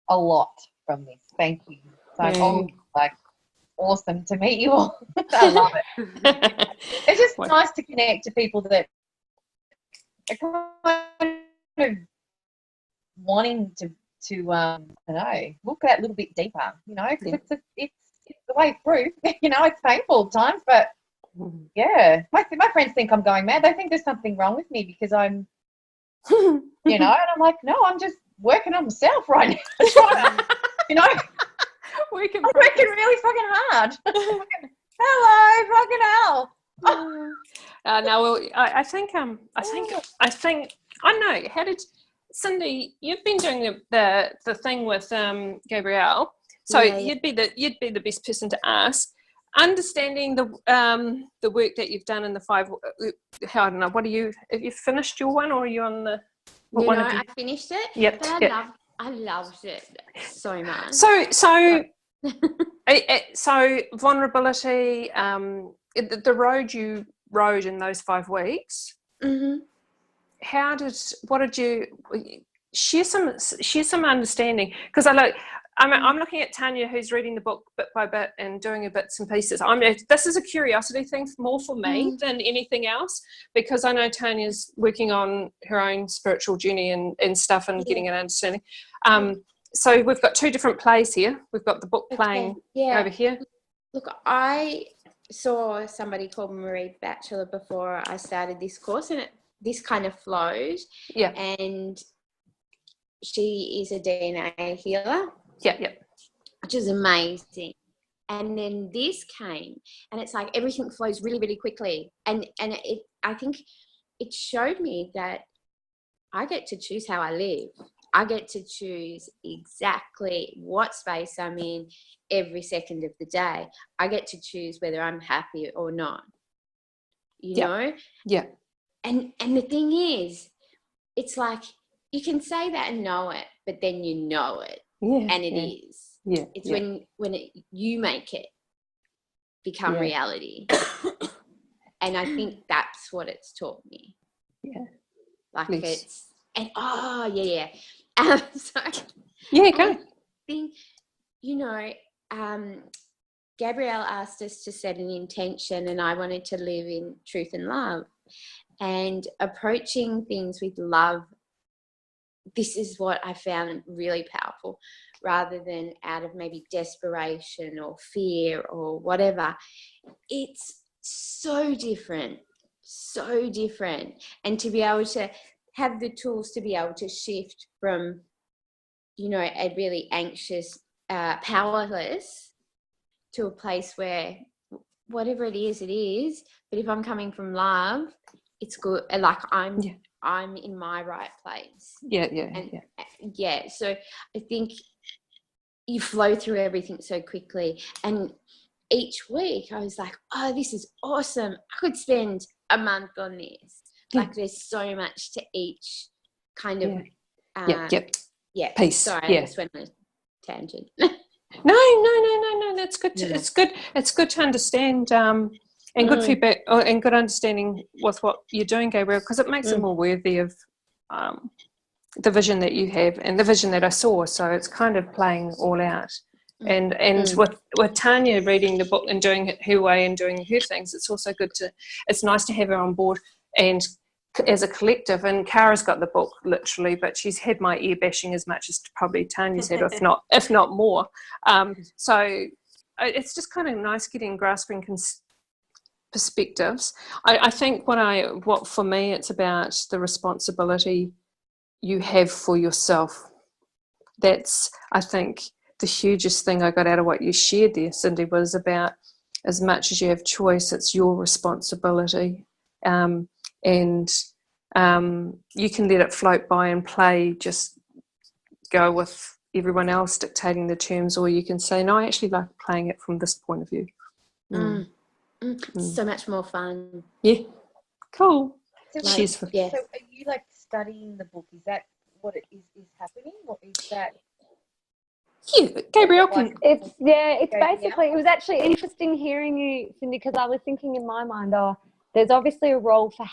a lot from this. Thank you. So awesome to meet you all. I love it. It's just nice to connect to people that are kind of wanting to I don't know, look that little bit deeper, you know, because it's the way through. You know, it's painful at times, but yeah, my friends think I'm going mad. They think there's something wrong with me because I'm, you know, and I'm like, no, I'm just working on myself right now. You know, I'm working really fucking hard. Hello, fucking hell. No, well, I think I know. How did Cindy? You've been doing the thing with Gabrielle, so you'd be the best person to ask. Understanding the work that you've done in the 5. How I don't know. What are you? Have you finished your one, or are you on the? I finished it. Yep. But I loved it so much. So vulnerability. The road you rode in those 5 weeks. Mm-hmm. What did you share some understanding? Because I'm looking at Tanya, who's reading the book bit by bit and doing a bits and pieces. This is a curiosity thing more for me than anything else, because I know Tanya's working on her own spiritual journey and stuff and getting an understanding. So we've got 2 different plays here. We've got the book playing over here. Look, I saw somebody called Marie Batchelor before I started this course, and this kind of flowed. Yeah. And she is a DNA healer. Yeah. Which is amazing. And then this came, and it's like everything flows really, really quickly. And I think it showed me that I get to choose how I live. I get to choose exactly what space I'm in every second of the day. I get to choose whether I'm happy or not. You know? Yeah. And the thing is, it's like you can say that and know it, but then you know it. Yeah. And it is. Yeah. It's when you make it become reality. And I think that's what it's taught me. Yeah. Like Please. it's, and so, go. I think, you know, Gabrielle asked us to set an intention, and I wanted to live in truth and love. And approaching things with love, this is what I found really powerful, rather than out of maybe desperation or fear or whatever. It's so different. And to be able to have the tools to be able to shift from, you know, a really anxious, powerless, to a place where whatever it is. But if I'm coming from love, it's good. Like I'm in my right place. Yeah. So I think you flow through everything so quickly. And each week I was like, oh, this is awesome. I could spend a month on this. Like there's so much to each kind of piece. Sorry, I just went on a tangent. No. That's good. It's good to understand and good feedback and good understanding with what you're doing, Gabrielle, because it makes it more worthy of the vision that you have and the vision that I saw. So it's kind of playing all out. And with Tanya reading the book and doing it her way and doing her things, it's also it's nice to have her on board and as a collective. And Kara's got the book literally, but she's had my ear bashing as much as probably Tanya's had, if not more. So it's just kind of nice grasping perspectives. I think what for me it's about the responsibility you have for yourself. That's, I think, the hugest thing I got out of what you shared there, Cindy, was about as much as you have choice, it's your responsibility. And you can let it float by and play, just go with everyone else dictating the terms, or you can say, no, I actually like playing it from this point of view. So much more fun. Yeah. Cool. So, Cheers. so are you like studying the book? Is that what it is happening? What is that? Yeah, Gabrielle can. It's basically, it was actually interesting hearing you, Cindy, because I was thinking in my mind, there's obviously a role for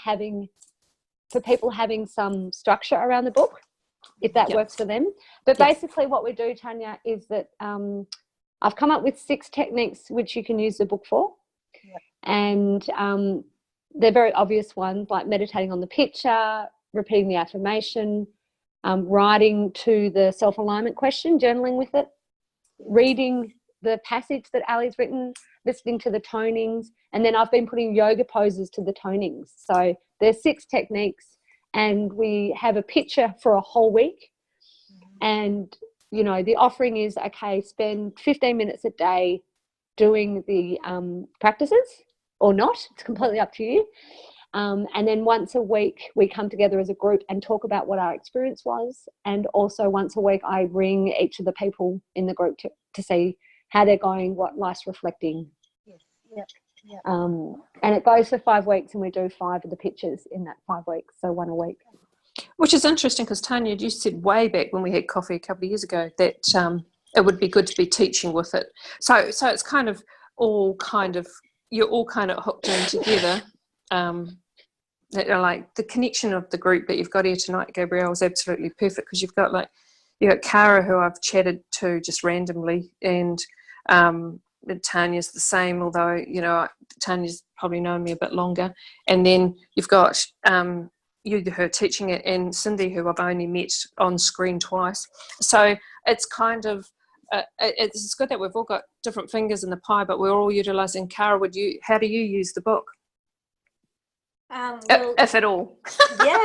people having some structure around the book, if that works for them. But basically what we do, Tanya, is that I've come up with 6 techniques which you can use the book for. And they're very obvious ones, like meditating on the picture, repeating the affirmation, writing to the self-alignment question, journaling with it, reading the passage that Ali's written, listening to the tonings, and then I've been putting yoga poses to the tonings. So there's 6 techniques, and we have a picture for a whole week. And, you know, the offering is, okay, spend 15 minutes a day doing the practices or not. It's completely up to you. And then once a week, we come together as a group and talk about what our experience was. And also once a week, I ring each of the people in the group to see how they're going, what life's reflecting. Yes. Yep. Yep. And it goes for 5 weeks, and we do 5 of the pictures in that 5 weeks, so 1 a week. Which is interesting because, Tanya, you said way back when we had coffee a couple of years ago that it would be good to be teaching with it. So it's kind of you're all kind of hooked in together. Like the connection of the group that you've got here tonight, Gabrielle, is absolutely perfect because you've got Cara, who I've chatted to just randomly, and Tanya's the same, although, you know, Tanya's probably known me a bit longer. And then you've got her teaching it, and Cindy, who I've only met on screen twice. So it's kind of it's good that we've all got different fingers in the pie, but we're all utilising. Cara, how do you use the book? Well, if at all. Yeah.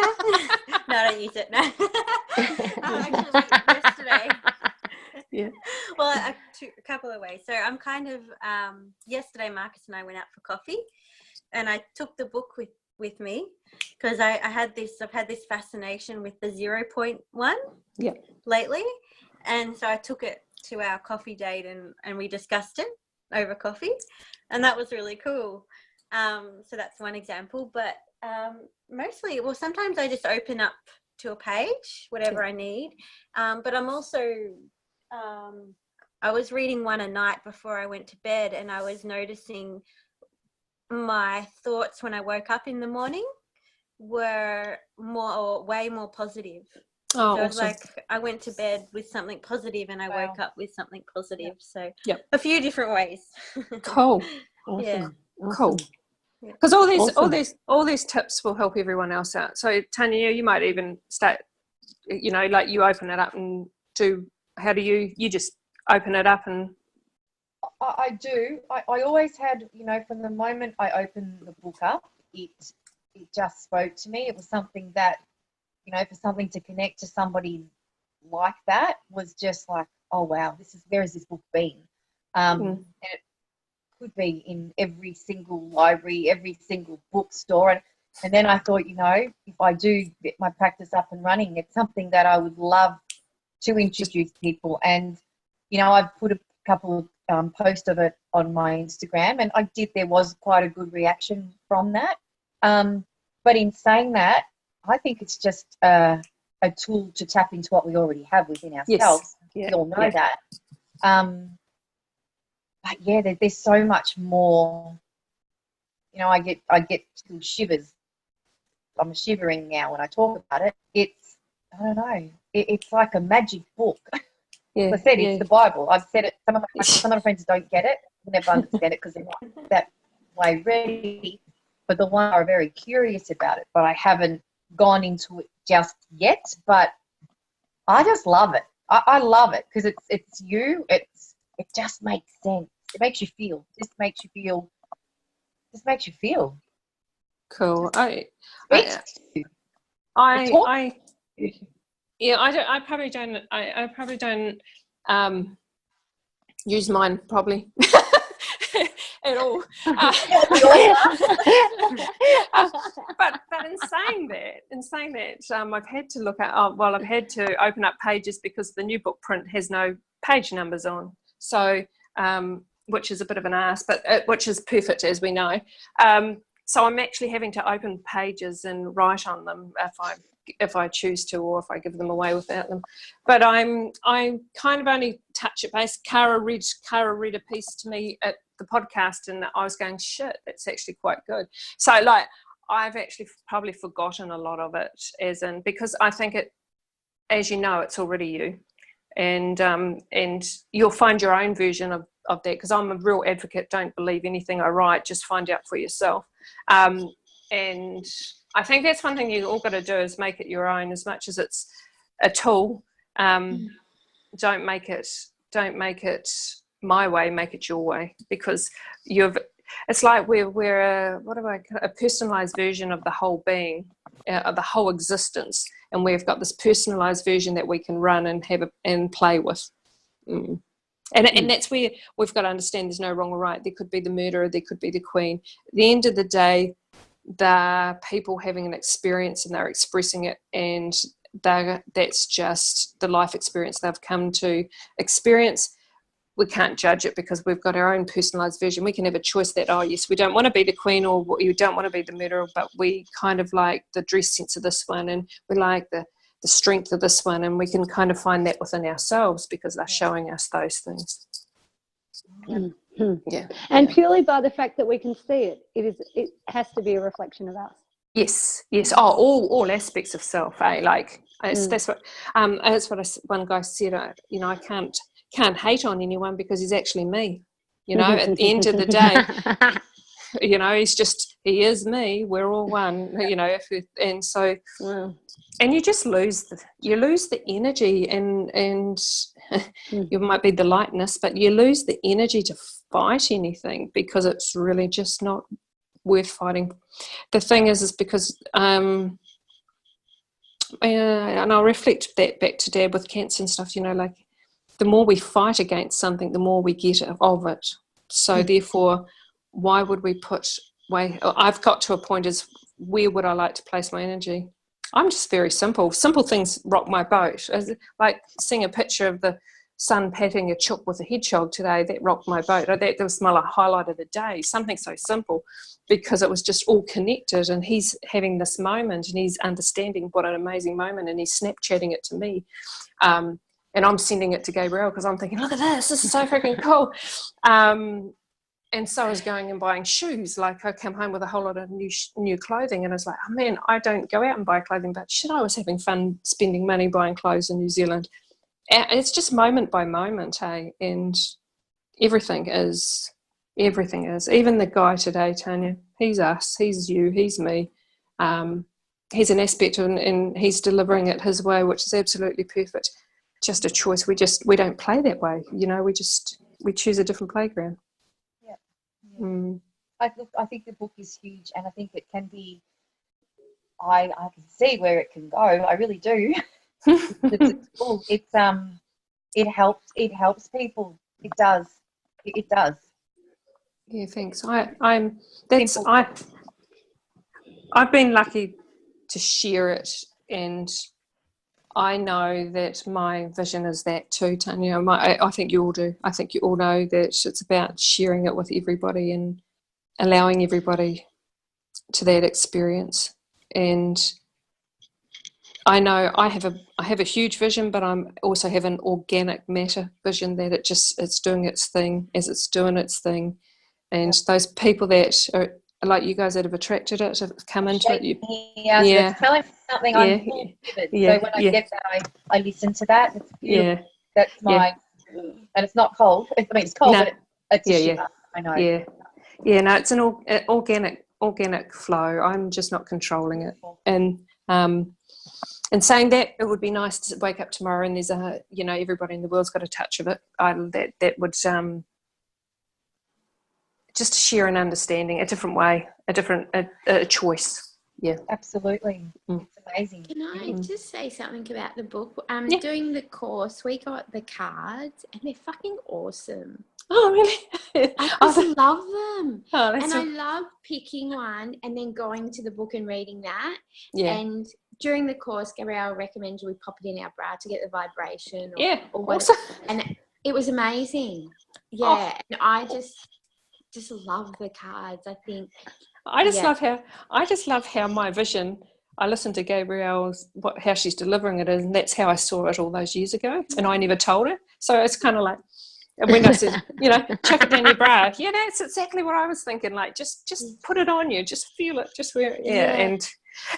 No, I don't use it. No. Actually, yesterday. Yeah. Well, a couple of ways. So I'm kind of yesterday, Marcus and I went out for coffee, and I took the book with me because I've had this fascination with the 0.1 lately, and so I took it to our coffee date and we discussed it over coffee, and that was really cool. So that's one example, but mostly, well, sometimes I just open up to a page, whatever I need, but I'm also I was reading one a night before I went to bed, and I was noticing my thoughts when I woke up in the morning were way more positive. Oh, so awesome. It's like I went to bed with something positive and I woke up with something positive. So a few different ways. Cool. Awesome. Yeah. Cool. Because all these tips will help everyone else out. So Tanya, you might even start, you know, like you open it up and do. How do you just open it up and? I do. I always had, you know, from the moment I opened the book up, it just spoke to me. It was something that, you know, for something to connect to somebody like that was just like, oh wow, where has this book been? And it could be in every single library, every single bookstore. And then I thought, you know, if I do get my practice up and running, it's something that I would love to introduce people. And, you know, I've put a couple of posts of it on my Instagram, and there was quite a good reaction from that. But in saying that, I think it's just a tool to tap into what we already have within ourselves. Yes. We all know that. But yeah, there's so much more. You know, I get still shivers. I'm shivering now when I talk about it. I don't know. It's like a magic book. Yeah, I said it's the Bible. I've said it. Some of my friends don't get it. Will never understand it because they're not that way ready. But the one are very curious about it. But I haven't gone into it just yet. But I just love it. I love it because it's you. It just makes sense. It makes you feel. Just makes you feel. Cool. I probably don't use mine probably at all. But in saying that, I've had to look at. I've had to open up pages because the new book print has no page numbers on. So, which is a bit of an ass, but which is perfect, as we know. So I'm actually having to open pages and write on them if I choose to, or if I give them away without them. But I'm kind of only touch it base. Cara read a piece to me at the podcast, and I was going, shit, that's actually quite good. So like I've actually probably forgotten a lot of it, because I think it, as you know, it's already you, and you'll find your own version of that, because I'm a real advocate. Don't believe anything I write, just find out for yourself. And I think that's one thing you all got to do is make it your own, as much as it's a tool. Don't make it my way, make it your way, because it's like we're a personalized version of the whole being, of the whole existence, and we've got this personalized version that we can run and have and play with. And that's where we've got to understand there's no wrong or right. There could be the murderer, there could be the queen. At the end of the day, they're people having an experience and they're expressing it, and that's just the life experience they've come to experience. We can't judge it because we've got our own personalised version. We can have a choice that, oh yes, we don't want to be the queen, or you don't want to be the murderer, but we kind of like the dress sense of this one, and we like the strength of this one, and we can kind of find that within ourselves because they're showing us those things. And purely by the fact that we can see it, it has to be a reflection of us. Yes. Oh, all aspects of self. Like that's what one guy said. I can't hate on anyone because he's actually me. At the end of the day, he is me. We're all one. And so. Wow. And you just lose the energy, and you might be the lightness, but you lose the energy to fight anything because it's really just not worth fighting. The thing is because and I'll reflect that back to Dad with cancer and stuff. Like the more we fight against something, the more we get of it. So therefore, why would we I've got to a point is, where would I like to place my energy? I'm just very simple. Simple things rock my boat. Like seeing a picture of the son patting a chook with a hedgehog today, that rocked my boat. That was my highlight of the day. Something so simple, because it was just all connected, and he's having this moment and he's understanding what an amazing moment, and he's Snapchatting it to me. And I'm sending it to Gabrielle because I'm thinking, look at this is so freaking cool. And so I was going and buying shoes. Like I come home with a whole lot of new clothing, and I was like, oh man, I don't go out and buy clothing, but shit, I was having fun spending money buying clothes in New Zealand. And it's just moment by moment, hey? And everything is. Even the guy today, Tanya, he's us, he's you, he's me. He's an aspect and he's delivering it his way, which is absolutely perfect. Just a choice. We don't play that way, we choose a different playground. I think the book is huge, and I think it can be. I can see where it can go. I really do. It's cool. It helps people. It does. It does. Yeah, thanks. I've been lucky to share it, and I know that my vision is that too, Tanya. I think you all do. I think you all know that it's about sharing it with everybody and allowing everybody to that experience. And I know I have a huge vision, but I also have an organic matter vision that it's doing its thing as it's doing its thing. And those people that are like you guys that have attracted it, have come into it. It's telling me something. I'm full vivid. So when I get that, I listen to that. It's beautiful. Yeah. That's my, and it's not cold. It's cold, but it's a shiver. I know. Yeah. No, it's an organic flow. I'm just not controlling it. And saying that, it would be nice to wake up tomorrow and there's everybody in the world's got a touch of it. That would just share an understanding, a different way, a choice. Yeah, absolutely. It's amazing. Can I just say something about the book? Doing the course, we got the cards, and they're fucking awesome. Oh, really? I just love them. Oh, and I love picking one and then going to the book and reading that. Yeah. And during the course, Gabrielle recommended we pop it in our bra to get the vibration. Or awesome. And it was amazing. Yeah, and I just love the cards. I think I just love how my vision. I listened to Gabrielle's how she's delivering it, and that's how I saw it all those years ago, and I never told her. So it's kind of like when I said, chuck it down your bra. Yeah, that's exactly what I was thinking. Like just put it on you, just feel it, just wear it. Yeah.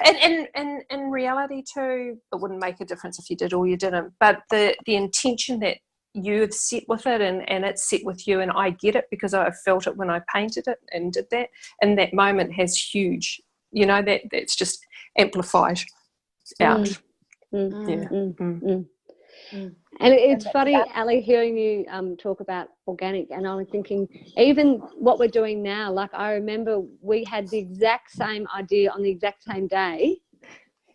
And in reality too, it wouldn't make a difference if you did or you didn't. But the intention that you've set with it and it's set with you, and I get it because I felt it when I painted it and did that, and that moment has huge, that's just amplified out. And it's And funny, Ali, hearing you talk about organic, and I'm thinking, even what we're doing now, like I remember we had the exact same idea on the exact same day.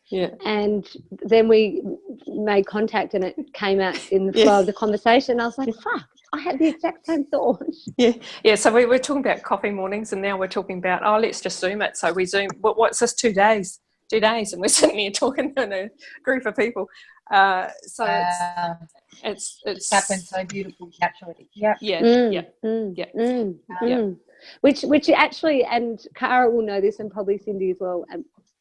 Yeah. And then we made contact and it came out in the flow of the conversation. I was like, fuck, I had the exact same thought. Yeah. So we were talking about coffee mornings, and now we're talking about, let's just Zoom it. So we Zoom, what's this, 2 days? 2 days, and we're sitting here talking in a group of people. So it's happened so beautiful, naturally. Which actually, and Cara will know this, and probably Cindy as well,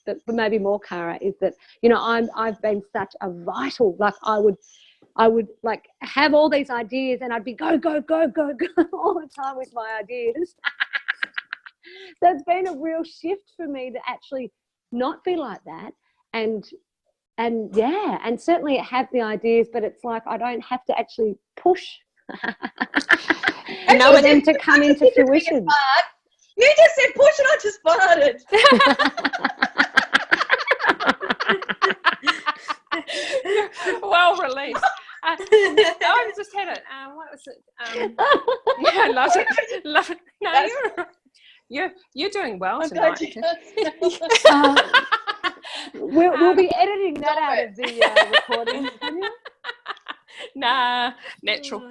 but maybe more Cara, is that, you know, I've been such a vital, like I would like have all these ideas and I'd be go all the time with my ideas. So it's been a real shift for me to actually not be like that, and certainly have the ideas, but it's like I don't have to actually push for them to come into fruition. You just said push and I just farted. Well released. I just had it. What was it? I love it. No, you're doing well tonight. We'll be editing that out of the recording. Nah, natural.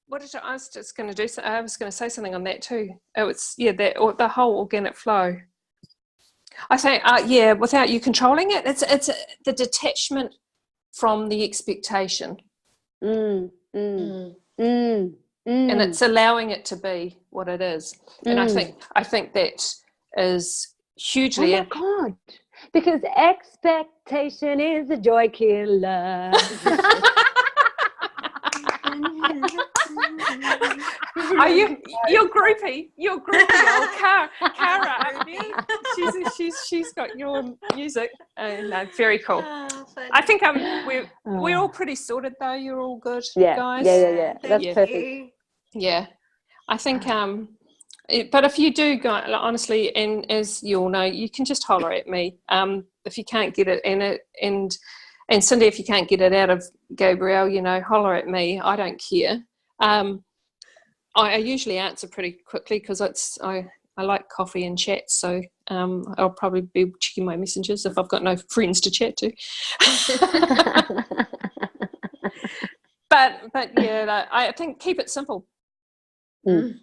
What did I was just going to do? I was going to say something on that too. It's the whole organic flow. I say, without you controlling it, it's the detachment from the expectation, and it's allowing it to be what it is. And I think that is hugely. Oh my God! Because expectation is a joy killer. Are you're groupie old Cara, aren't you? She's got your music. No, very cool. I think we're all pretty sorted though. You're all good, guys. Yeah. That's perfect. Yeah, I think but if you do go, honestly, and as you all know, you can just holler at me if you can't get it and Cindy, if you can't get it out of Gabrielle, you know, holler at me. I don't care. I usually answer pretty quickly because I like coffee and chat, so I'll probably be checking my messages if I've got no friends to chat to. but yeah, I think keep it simple. Keep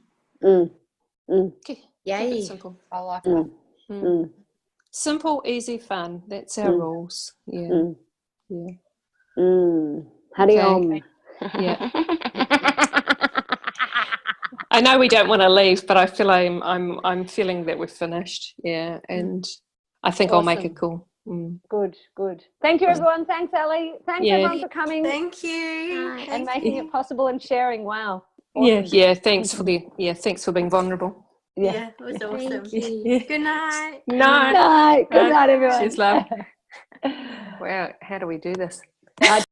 it simple. I like that. Simple, easy, fun. That's our rules. Yeah. Hari Om. Yeah. I know we don't want to leave, but I feel I'm feeling that we've finished. Yeah, and I think I'll make it cool. Good. Thank you, everyone. Thanks, Ali. Thanks, everyone, for coming. Thank you. And making it possible and sharing. Wow. Awesome. Yeah. Thanks for being vulnerable. Yeah, it was awesome. Yeah. Good night. Night. Good night, everyone. Cheers, love. Wow, how do we do this?